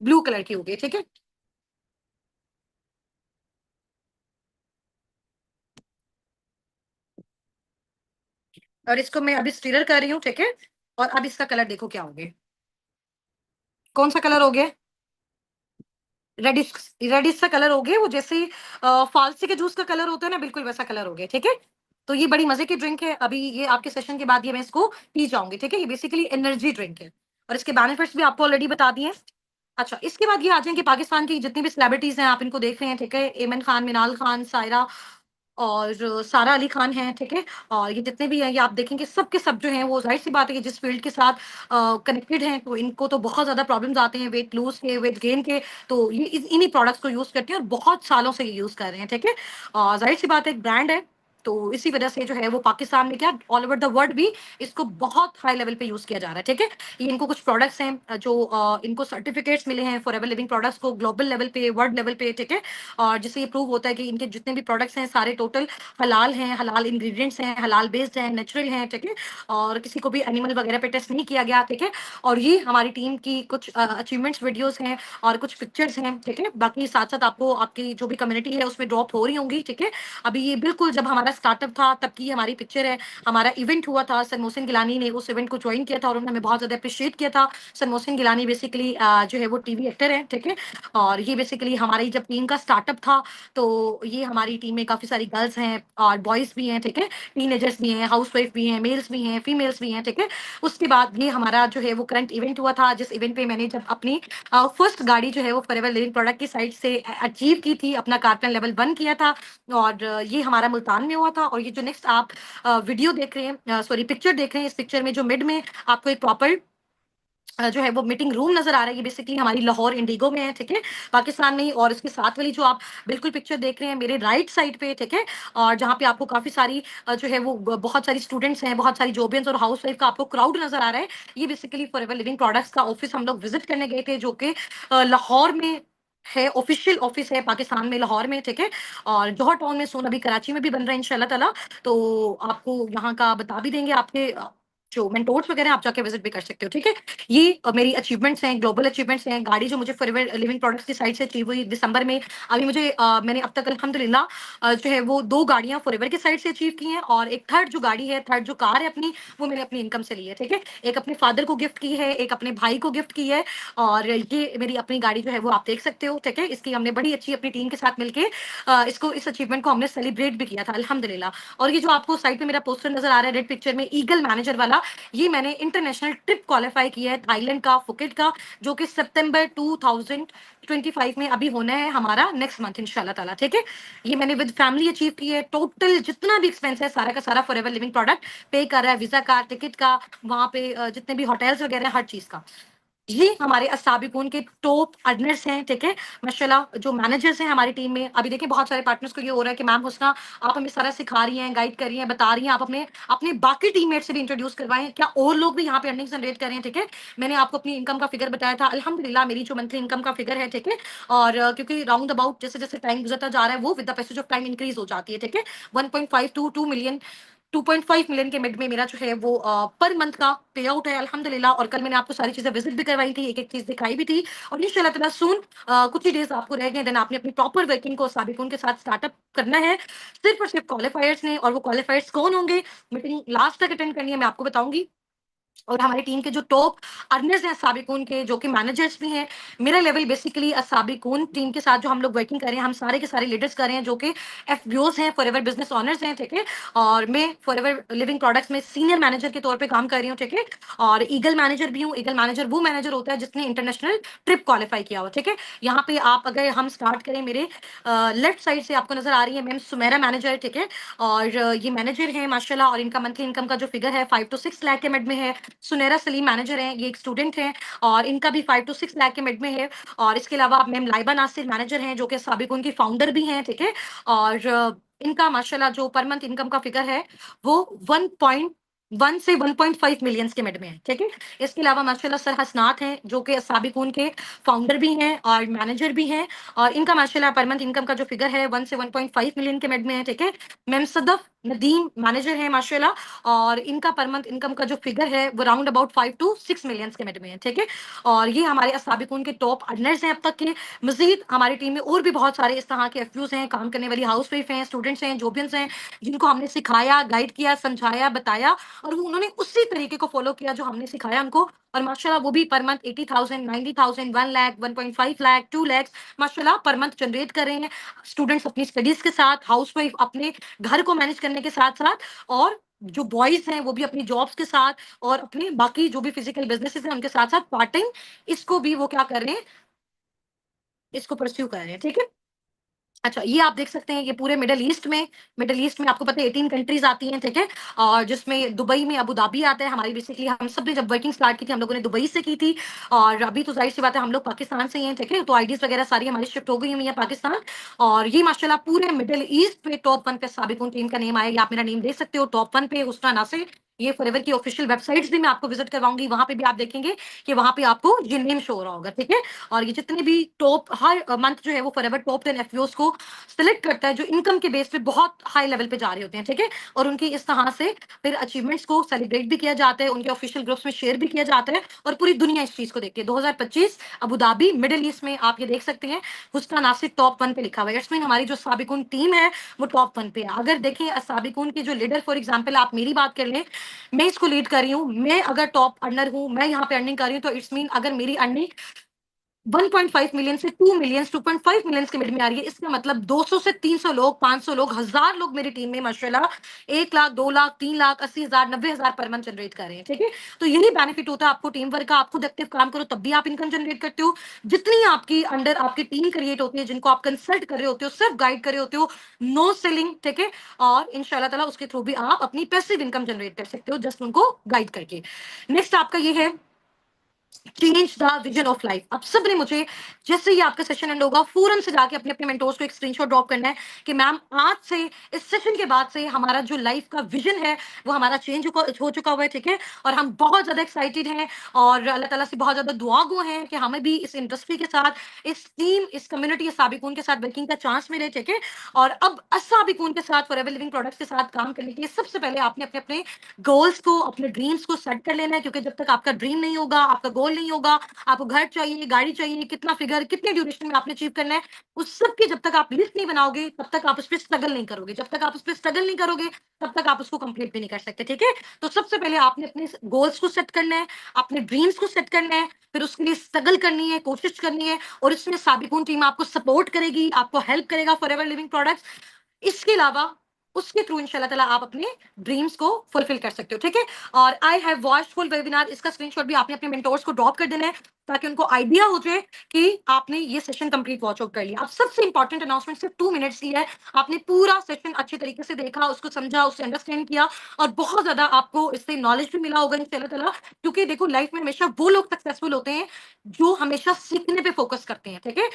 ब्लू कलर की हो गई है, ठीक है? और इसको मैं अभी स्टिरर कर रही हूँ, ठीक है? और अब इसका कलर देखो क्या हो गया? कौन-सा कलर हो गया? रेडिश रेडिश सा कलर हो गया, वो जैसे फालसी के जूस का कलर होता है ना, बिल्कुल वैसा कलर हो गया, ठीक है? तो ये बड़ी मज़े की ड्रिंक है, अभी ये आपके सेशन के बाद ये मैं इसको पी जाऊँगी, ठीक है? ये बेसिकली एनर्जी ड्रिंक है और इसके बेनिफिट्स भी आपको ऑलरेडी बता दिए हैं। अच्छा, इसके बाद ये आ जाएँ कि पाकिस्तान की जितनी भी सेलिब्रिटीज़ हैं, आप इनको देख रहे हैं, ठीक है? एमन खान, मिनाल खान, सायरा और सारा अली खान हैं, ठीक है? और ये जितने भी हैं, ये आप देखेंगे सब के सब जो हैं, वो ज़ाहिर-सी बात है कि जिस फ़ील्ड के साथ कनेक्टेड हैं, तो इनको तो बहुत ज़्यादा प्रॉब्लम्स आते हैं वेट लूज़ के, वेट गेन के, तो ये इन्हीं प्रोडक्ट्स को यूज़ करते हैं और बहुत सालों से ये यूज़ कर रहे हैं, ठीक है? ज़ाहिर-सी बात है एक ब्रांड है, तो इसी वजह से जो है वो पाकिस्तान में क्या ऑल ओवर द वर्ल्ड भी इसको बहुत हाई लेवल पे यूज़ किया जा रहा है, ठीक है? ये इनको कुछ प्रोडक्ट्स हैं जो इनको सर्टिफ़िकेट्स मिले हैं फॉरएवर लिविंग प्रोडक्ट्स को ग्लोबल लेवल पे, वर्ल्ड लेवल पे, ठीक है? और जिससे ये प्रूव होता है कि इनके जितने भी प्रोडक्ट्स हैं सारे टोटल हलाल हैं, हलाल इंग्रीडिएंट्स हैं, हलाल बेस्ड हैं, नेचुरल हैं, ठीक है? और किसी को भी एनिमल वगैरह पे टेस्ट नहीं किया गया, ठीक है? और ये हमारी टीम की कुछ अचीवमेंट्स वीडियोज़ हैं और कुछ पिक्चर्स हैं, ठीक है? बाकी साथ-साथ आपको आपकी जो भी कम्युनिटी है उसमें ड्रॉप हो रही होंगी, ठीक है? अभी ये बिल्कुल जब हमारा स्टार्टअप था तब की हमारी पिक्चर है, हमारा इवेंट हुआ था, सर मोहसिन गिलानी ने उस इवेंट को जॉइन किया था और उन्होंने हमें बहुत ज़्यादा एप्रिशिएट किया था। सर मोहसिन गिलानी बेसिकली जो है वो टीवी एक्टर हैं, ठीक है? और ये बेसिकली हमारी जब टीम का स्टार्टअप था तो ये हमारी टीम में काफ़ी सारी गर्ल्स हैं और बॉयज़ भी हैं, ठीक है? टीनेजर्स भी हैं, हाउसवाइफ भी हैं, मेल्स भी हैं, फीमेल्स भी हैं, ठीक है? उसके बाद ये हमारा जो है वो करंट इवेंट हुआ था, जिस इवेंट पे मैंने जब अपनी फर्स्ट गाड़ी जो है वो फॉरएवर लिविंग प्रोडक्ट की साइड से अचीव की थी, अपना कारपेन लेवल 1 किया था और ये हमारा मुल्तान में हुआ था और ये जो नेक्स्ट आप वीडियो देख रहे हैं सॉरी पिक्चर देख रहे हैं, इस पिक्चर में जो मिड में आपको एक प्रॉपर जो है वो मीटिंग रूम नज़र आ रहा है, ये बेसिकली हमारी लाहौर इंडिगो में है, ठीक है? पाकिस्तान में ही और इसके साथ वाली जो आप बिल्कुल पिक्चर देख रहे हैं मेरे राइट साइड पे, ठीक है? और जहाँ पे आपको काफ़ी सारी जो है वो ब बहुत सारी स्टूडेंट्स हैं, बहुत सारी जॉबियंस और हाउसवाइफ का आपको क्राउड नज़र आ रहा है। ये बेसिकली फॉरएवर लिविंग प्रोडक्ट्स का ऑफ़िस हम लोग विज़िट करने गए थे, जो कि लाहौर में है, ऑफ़िशियल ऑफ़िस है पाकिस्तान में, लाहौर में, ठीक है? और जौहर टाउन में सून अभी कराची में भी बन रहा है इंशाअल्लाह ताला। तो आपको यहाँ का बता भी देंगे आपके जो मेंटोर्स वगैरह हैं, आप जाके विज़िट भी कर सकते हो, ठीक है? ये मेरी अचीवमेंट्स हैं, ग्लोबल अचीवमेंट्स हैं। गाड़ी जो मुझे फॉरएवर लिविंग प्रोडक्ट्स की साइड से अचीव हुई दिसंबर में। अभी मुझे मैंने अब तक अल्हम्दुलिल्लाह जो है वो 2 गाड़ियाँ फॉरएवर की साइड से अचीव की हैं और एक थर्ड जो गाड़ी है, थर्ड जो कार है अपनी, वो मैंने अपनी इनकम से ली है, ठीक है? एक अपने फादर को गिफ्ट की है, एक अपने भाई को गिफ्ट की है और ये मेरी अपनी गाड़ी जो है वो आप देख सकते हो, ठीक है? इसकी हमने बड़ी अच्छी अपनी टीम के साथ मिलके इसको इस अचीवमेंट को हमने सेलिब्रेट भी किया था अल्हम्दुलिल्लाह। और ये जो आपको साइड पे मेरा पोस्टर नज़र आ रहा है रेड पिक्चर में ईगल मैनेजर वाला, ये मैंने इंटरनेशनल ट्रिप क्वालीफाई किया है थाईलैंड का, फुकेट का, जो कि सितंबर 2025 में अभी होना है हमारा नेक्स्ट मंथ इंशाल्लाह ताला, ठीक है? ये मैंने विद फैमिली अचीव की है। टोटल जितना भी एक्सपेंस है सारा का सारा फॉरएवर लिविंग प्रोडक्ट पे कर रहा है, वीज़ा का, टिकट का, वहाँ पे जितने भी होटल्स वगैरह हर चीज़ का। ये हमारे अस्साबिकून के टॉप अर्नर्स हैं, ठीक है? माशाल्लाह जो मैनेजर्स हैं हमारी टीम में, अभी देखिए बहुत सारे पार्टनर्स को ये हो रहा है कि मैम हुस्ना आप हमें सारा सिखा रही हैं, गाइड कर रही हैं, बता रही हैं, आप अपने अपने बाकी टीममेट से भी इंट्रोड्यूस करवाएँ। क्या और लोग भी यहाँ पे अर्निंग जनरेट कर रहे हैं, ठीक है? मैंने आपको अपनी इनकम का फिगर बताया था, अल्हम्दुलिल्लाह मेरी जो मंथली इनकम का फिगर है, ठीक है? और क्योंकि राउंड अबाउट जैसे-जैसे टाइम गुज़रता जा रहा है, वो with the passage of time increase हो जाती है, ठीक है? 1.5 टू 2 मिलियन 2.5 मिलियन के मिड में मेरा जो है वो पर मंथ का पे आउट है अल्हम्दुलिल्लाह। और कल मैंने आपको सारी चीजें विजिट भी करवाई थी, एक एक चीज दिखाई भी थी। और इंशाल्लाह ताला सून कुछ ही डेज आपको रह गए, देन आपने अपनी प्रॉपर वर्किंग को साबिकुन के साथ स्टार्टअप करना है। सिर्फ और सिर्फ क्वालिफायर्स ने, और वो क्वालिफायर्स कौन होंगे, मीटिंग लास्ट तक अटेंड करनी है, मैं आपको बताऊंगी। और हमारी टीम के जो टॉप अर्नर्स हैं साबिकून के, जो कि मैनेजर्स भी हैं, मेरा लेवल बेसिकली साबिकून टीम के साथ जो हम लोग वर्किंग कर रहे हैं, हम सारे के सारे लीडर्स कर रहे हैं जो कि एफबीओज हैं, फॉरएवर बिजनेस ऑनर्स हैं, ठीक है। और मैं फॉरएवर लिविंग प्रोडक्ट्स में सीनियर मैनेजर के तौर पे काम कर रही हूँ, ठीक है। और ईगल मैनेजर भी हूँ। ईगल मैनेजर वो मैनेजर होता है जिसने इंटरनेशनल ट्रिप क्वालिफाई किया हो, ठीक है। यहाँ पे आप अगर हम स्टार्ट करें, मेरे लेफ्ट साइड से आपको नजर आ रही है मैम सुमेरा मैनेजर, ठीक है। और ये मैनेजर है माशाल्लाह, और इनका मंथली इनकम का जो फिगर है 5 to 6 लाख के मिड में है। सुनैरा सलीम मैनेजर हैं, ये एक स्टूडेंट हैं, और इनका भी 5 to 6 लाख के मिड में है। और इसके अलावा मैम लाइबा नासिर मैनेजर हैं, जो कि साबिकुन की फाउंडर भी हैं, ठीक है। और इनका माशाल्लाह जो पर मंथ इनकम का फिगर है वो 1.1 से 1.5 मिलियंस के मिड में है, ठीक है। इसके अलावा माशाल्लाह सर हसनात हैं, जो कि साबिकुन के फाउंडर भी हैं और मैनेजर भी हैं। और इनका माशाल्लाह पर मंथ इनकम का जो फिगर है 1 से 1.5 मिलियन के मिड में है, ठीक है। मैम सदफ नदीम मैनेजर हैं माशाल्लाह, और इनका पर मंथ इनकम का जो फिगर है वो राउंड अबाउट 5 to 6 मिलियंस के मिड में है, ठीक है। और ये हमारे असाबिकुन के टॉप अर्नर्स हैं अब तक के। मजीद हमारी टीम में और भी बहुत सारे इस तरह के एफयूज हैं, काम करने वाली हाउस वाइफ हैं, स्टूडेंट्स हैं, जोबियंस हैं, जिनको हमने सिखाया, गाइड किया, समझाया, बताया, और वो उन्होंने उसी तरीके को फॉलो किया जो हमने सिखाया उनको। और माशाल्लाह वो भी पर मंथ 80,000, 90,000, 1 लाख, 1.5 लाख, 2 लाख माशाल्लाह पर मंथ जनरेट कर रहे हैं। स्टूडेंट्स अपनी स्टडीज के साथ, हाउस वाइफ अपने घर को मैनेज करने के साथ साथ, और जो बॉयज हैं वो भी अपनी जॉब्स के साथ, और अपने बाकी जो भी फिजिकल बिजनेसेस हैं उनके साथ साथ पार्ट टाइम इसको भी वो क्या कर रहे हैं, इसको परस्यू कर रहे हैं, ठीक है। अच्छा, ये आप देख सकते हैं, ये पूरे मिडल ईस्ट में आपको पता है 18 कंट्रीज आती हैं, ठीक है। और जिसमें दुबई में अबू धाबी आता है। हमारी बेसिकली हम सब ने जब वर्किंग स्टार्ट की थी हम लोगों ने दुबई से की थी, और अभी तो जाहिर सी बात है हम लोग पाकिस्तान से ही हैं, ठीक है। तो आईडीज वगैरह सारी हमारी शिफ्ट हो गई हुई है पाकिस्तान। और ये माशाल्लाह पूरे मिडल ईस्ट पे टॉप 1 पे साबिकुन टीम का नेम आएगा। आप मेरा नेम देख सकते हो टॉप 1 पे हुस्ना नासिर। ये फॉरएवर की ऑफिशियल वेबसाइट्स भी मैं आपको विजिट करवाऊंगी, वहां पे भी आप देखेंगे कि वहां पे आपको ये नेम शो हो रहा होगा, ठीक है। और ये जितने भी टॉप हर मंथ जो है वो फॉरएवर टॉप 10 एफयूज को सिलेक्ट करता है, जो इनकम के बेस पे बहुत हाई लेवल पे जा रहे होते हैं, ठीक है। और उनकी इस तरह से फिर अचीवमेंट्स को सेलिब्रेट भी किया जाता है, उनके ऑफिशियल ग्रुप्स में शेयर भी किया जाता है, और पूरी दुनिया इस चीज को देखती है। 2025 अबू धाबी मिडिल ईस्ट में आप ये देख सकते हैं हुस्ना नासिर टॉप 1 पे लिखा हुआ है। इट्स मीन हमारी जो साबिकुन टीम है वो टॉप 1 पे है। अगर देखें साबिकुन के जो लीडर, फॉर एग्जाम्पल आप मेरी बात कर लें, मैं इसको लीड कर रही हूँ, मैं अगर टॉप अर्नर हूँ, मैं यहाँ पे अर्निंग कर रही हूँ, तो इट्स मीन अगर मेरी अर्निंग 1.5 मिलियन से 2 मिलियन, 2.5 मिलियन के मिड में आ रही है, इसका मतलब 200 से 300 लोग, 500 लोग, 1000 लोग मेरी टीम में माशाल्लाह 1 lakh, 2 lakh, 3 lakh, 80,000, 90,000 per month generate कर रहे हैं, ठीक है। तो यही बेनिफिट होता है आपको टीम वर्क का। आप खुद एक्टिव काम करो तब भी आप इनकम जनरेट करते हो। जितनी आपकी अंडर आपकी टीम क्रिएट होती है, जिनको आप कंसल्ट कर रहे होते हो, सिर्फ गाइड कर रहे होते हो, नो सेलिंग, ठीक है। और इंशाल्लाह ताला उसके थ्रू भी आप अपनी पैसिव इनकम जनरेट कर सकते हो, जस्ट उनको गाइड करके। नेक्स्ट आपका ये है change the vision of life. अब सबने मुझे जैसे ही आपका सेशन एंड होगा फौरन से जाके अपने अपने मेंटोर्स को एक स्क्रीनशॉट ड्रॉप करना है कि मैम आज से, इस सेशन के बाद से हमारा जो लाइफ का विजन है वो हमारा चेंज हो चुका हुआ है, ठीक है। और हम बहुत ज्यादा एक्साइटेड हैं, और अल्लाह ताला से बहुत ज्यादा दुआ गो हैं कि हमें भी इस इंडस्ट्री के साथ, इस टीम, इस कम्युनिटी साबिकून के साथ वर्किंग का चांस मिले, ठीक है। और अब साबिकून के साथ, फॉरएवर लिविंग प्रोडक्ट्स के साथ काम करने के लिए सबसे पहले आपने अपने अपने गोल्स को, अपने ड्रीम्स को सेट कर लेना है, क्योंकि जब तक आपका ड्रीम नहीं होगा, आपका गोल नहीं होगा, आपको घर चाहिए, गाड़ी चाहिए, कितना फिगर, कितने ड्यूरेशन में आपने अचीव करना है, उस सब की जब तक आप लिस्ट नहीं बनाओगे तब तक आप उस पर स्ट्रगल नहीं करोगे। जब तक आप उस पर स्ट्रगल नहीं करोगे तब तक आप उसको कंप्लीट भी नहीं कर सकते, ठीक है। तो सबसे पहले आपने अपने गोल्स को सेट करना है, अपने ड्रीम्स को सेट करना है, फिर उसके लिए स्ट्रगल करनी है, कोशिश करनी है, और इसमें साबिकून टीम आपको सपोर्ट करेगी, आपको हेल्प करेगा, फॉरएवर लिविंग प्रोडक्ट्स। इसके अलावा उसके थ्रू इंशाल्लाह ताला आप अपने ड्रीम्स को फुलफिल कर सकते हो, ठीक है। और I have watched full webinar, इसका स्क्रीनशॉट भी आपने अपने मेंटोर्स को ड्रॉप कर देना है, ताकि उनको आइडिया हो जाए कि आपने ये सेशन कंप्लीट वॉच आउट कर लिया। अब सबसे इंपॉर्टेंट अनाउंसमेंट सिर्फ 2 मिनट्स की है। आपने पूरा सेशन अच्छे तरीके से देखा, उसको समझा, उससे अंडरस्टैंड किया, और बहुत ज्यादा आपको इससे नॉलेज भी मिला होगा इंशाल्लाह ताला। क्योंकि देखो लाइफ में हमेशा वो लोग सक्सेसफुल होते हैं जो हमेशा सीखने पे फोकस करते हैं, ठीक है।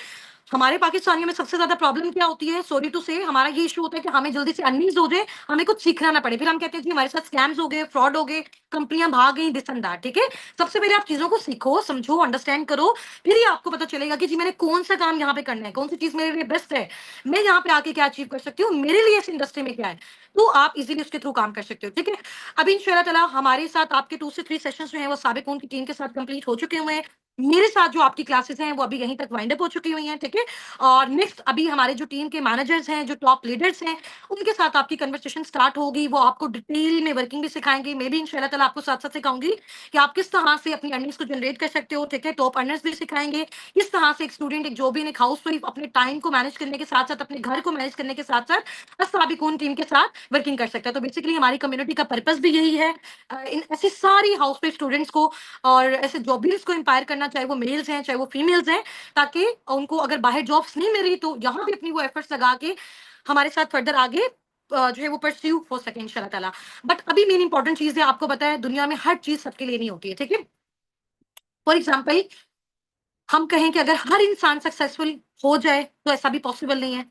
हमारे पाकिस्तानियों में सबसे ज्यादा प्रॉब्लम क्या होती है, सॉरी टू से, हमारा ये इशू होता है कि हमें जल्दी से अर्निंग्स हो जाए, हमें कुछ सीखना ना पड़े, फिर हम कहते हैं जी हमारे साथ स्कैम्स हो गए, फ्रॉड हो गए, कंपनियां भाग गई, दिस एंड दैट। ठीक है, सबसे पहले आप चीजों को सीखो, समझो, अंडरस्टैंड करो, फिर ही आपको पता चलेगा कि जी मैंने कौन सा काम यहाँ पे करना है, कौन सी चीज मेरे लिए बेस्ट है, मैं यहाँ पे आके क्या अचीव कर सकती हूँ, मेरे लिए इस इंडस्ट्री में क्या है, तो आप इजीली उसके थ्रू काम कर सकते हो। ठीक है, अभी इंशाल्लाह ताला हमारे साथ आपके 2 से 3 सेशंस जो हैं वो साबिक की टीम के साथ कंप्लीट हो चुके हुए हैं। मेरे साथ जो आपकी क्लासेस हैं वो अभी यहीं तक वाइंड अप हो चुकी हुई हैं। ठीक है, और नेक्स्ट अभी हमारे जो टीम के मैनेजर्स हैं, जो टॉप लीडर्स हैं, उनके साथ आपकी कन्वर्सेशन स्टार्ट होगी, वो आपको डिटेल में वर्किंग भी सिखाएंगे। मैं भी इंशाल्लाह ताला आपको साथ साथ सिखाऊंगी कि आप किस तरह से अपनी अर्निंग्स को जनरेट कर सकते हो। ठीक है, टॉप अर्नर्स भी सिखाएंगे किस तरह से एक स्टूडेंट, एक जॉबिन, एक हाउस वाइफ अपने टाइम को मैनेज करने के साथ साथ, अपने घर को मैनेज करने के साथ साथ साबिकून टीम के साथ वर्किंग कर सकता है। तो बेसिकली हमारी कम्युनिटी का पर्पस भी यही है, इन ऐसी सारी हाउस वाइफ स्टूडेंट्स को और ऐसे जॉबिन्स को इंपायर करना, चाहे वो मेल्स हैं चाहे वो फीमेल्स हैं, ताकि उनको अगर बाहर जॉब्स नहीं मिल रही तो यहाँ भी अपनी वो एफर्ट्स लगा के हमारे साथ फर्दर आगे जो है वो परस्यू हो सके इंशाल्लाह ताला। बट अभी मेन इंपॉर्टेंट चीज है, आपको पता है दुनिया में हर चीज सबके लिए नहीं होती है। ठीक है, फॉर एग्जाम्पल हम कहें कि अगर हर इंसान सक्सेसफुल हो जाए तो ऐसा भी पॉसिबल नहीं है।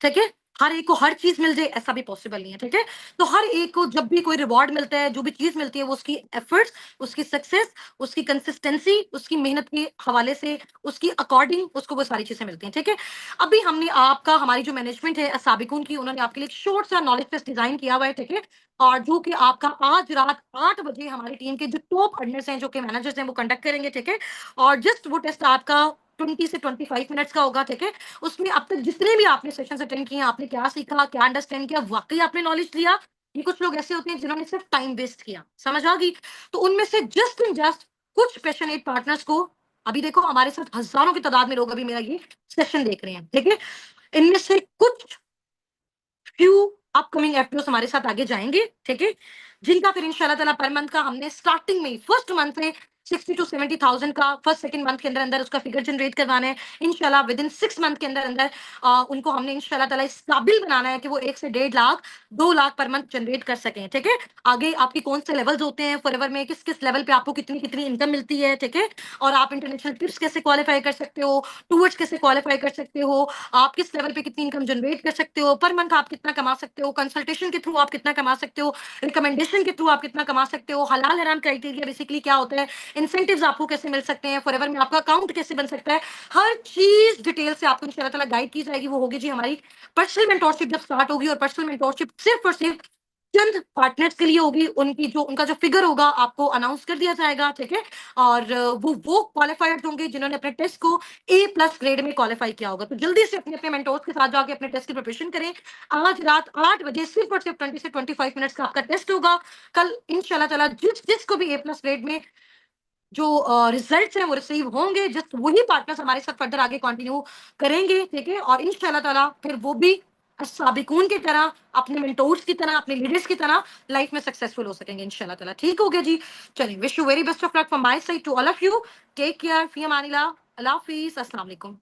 ठीक है, हर एक को हर चीज मिल जाए ऐसा भी पॉसिबल नहीं है। ठीक है, तो हर एक को जब भी कोई रिवॉर्ड मिलता है, जो भी चीज मिलती है, वो उसकी एफर्ट्स, उसकी सक्सेस, उसकी कंसिस्टेंसी, उसकी मेहनत के हवाले से, उसकी अकॉर्डिंग उसको वो सारी चीजें मिलती हैं। ठीक है, अभी हमने आपका, हमारी जो मैनेजमेंट है साबिकुन की, उन्होंने आपके लिए एक शॉर्ट सा नॉलेज टेस्ट डिजाइन किया हुआ है। ठीक है, और जो कि आपका आज रात 8 बजे हमारी टीम के जो टॉप अर्नर्स हैं, जो कि मैनेजर्स हैं, वो कंडक्ट करेंगे। ठीक है, और जस्ट वो टेस्ट आपका 20 से 25 मिनट्स का होगा। ठीक है, उसमें अब तक जितने भी आपने सेशन अटेंड किए, आपने क्या सीखा, क्या अंडरस्टैंड किया, वाकई आपने नॉलेज लिया, ये कुछ लोग ऐसे होते हैं जिन्होंने सिर्फ टाइम वेस्ट किया, समझ आ गई। तो उनमें से जस्ट एंड जस्ट कुछ पैशनेट पार्टनर्स को, अभी देखो हमारे साथ हजारों की तादाद में लोग अभी मेरा ये सेशन देख रहे हैं। ठीक है, इनमें से कुछ फ्यू अपकमिंग एफपीओ हमारे साथ आगे जाएंगे। ठीक है, जिनका फिर इंशाल्लाह ताला पर मंथ का हमने स्टार्टिंग में फर्स्ट मंथ में 60 to 70,000 का फर्स्ट सेकंड मंथ के अंदर अंदर उसका फिगर जनरेट करवाना है। इंशाल्लाह विद इन 6 मंथ के अंदर अंदर उनको हमने इंशाल्लाह ताला इस काबिल बनाना है कि वो 1 से 1.5 lakh 2 lakh per month generate कर सकें। ठीक है, आगे आपकी कौन से लेवल्स होते हैं फॉरएवर में, किस किस लेवल पे आपको कितनी कितनी इनकम मिलती है। ठीक है, और आप इंटरनेशनल ट्रिप्स कैसे क्वालिफाई कर सकते हो, टूर्स कैसे क्वालिफाई कर सकते हो, आप किस लेवल पे कितनी इनकम जनरेट कर सकते हो, पर मंथ आप कितना कमा सकते हो, कंसल्टेशन के थ्रू आप कितना कमा सकते हो, रिकमेंडेशन के थ्रू आप कितना कमा सकते हो, हलाल हराम क्राइटेरिया बेसिकली क्या होता है, इंसेंटिव्स आपको कैसे मिल सकते हैं, फॉरएवर में आपका अकाउंट कैसे बन सकता है, हर चीज डिटेल से आपको इंशाल्लाह ताला गाइड की जाएगी। वो होगी जी हमारी पर्सनल मेंटोरशिप जब स्टार्ट होगी, और पर्सनल मेंटोरशिप सिर्फ और सिर्फ चंद पार्टनर्स के लिए होगी, उनकी जो उनका जो फिगर होगा आपको अनाउंस कर दिया जाएगा। ठीक है, और वो क्वालिफाइड होंगे जिन्होंने अपने टेस्ट को A+ ग्रेड में क्वालिफाई किया होगा। तो जल्दी से अपने अपने मेंटोर्स के साथ जाके अपने टेस्ट की प्रिपरेशन करें। आज रात 8 बजे सिर्फ और सिर्फ 20 से 25 मिनट्स का आपका टेस्ट होगा। कल इंशाल्लाह ताला जिसको भी A+ ग्रेड में जो रिजल्ट्स हैं वो रिसीव होंगे, जस्ट वही पार्टनर्स हमारे साथ फर्दर आगे कंटिन्यू करेंगे। ठीक है, और इंशाल्लाह ताला फिर वो भी साबिकून की तरह, अपने मेंटोर्स की तरह, अपने लीडर्स की तरह लाइफ में सक्सेसफुल हो सकेंगे इंशाल्लाह ताला। ठीक हो गया जी, चलिए, wish you very best of luck from my side to all of you. Take care, फी अमानिल्लाह, अल्लाह हाफिज, अस्सलाम वालेकुम।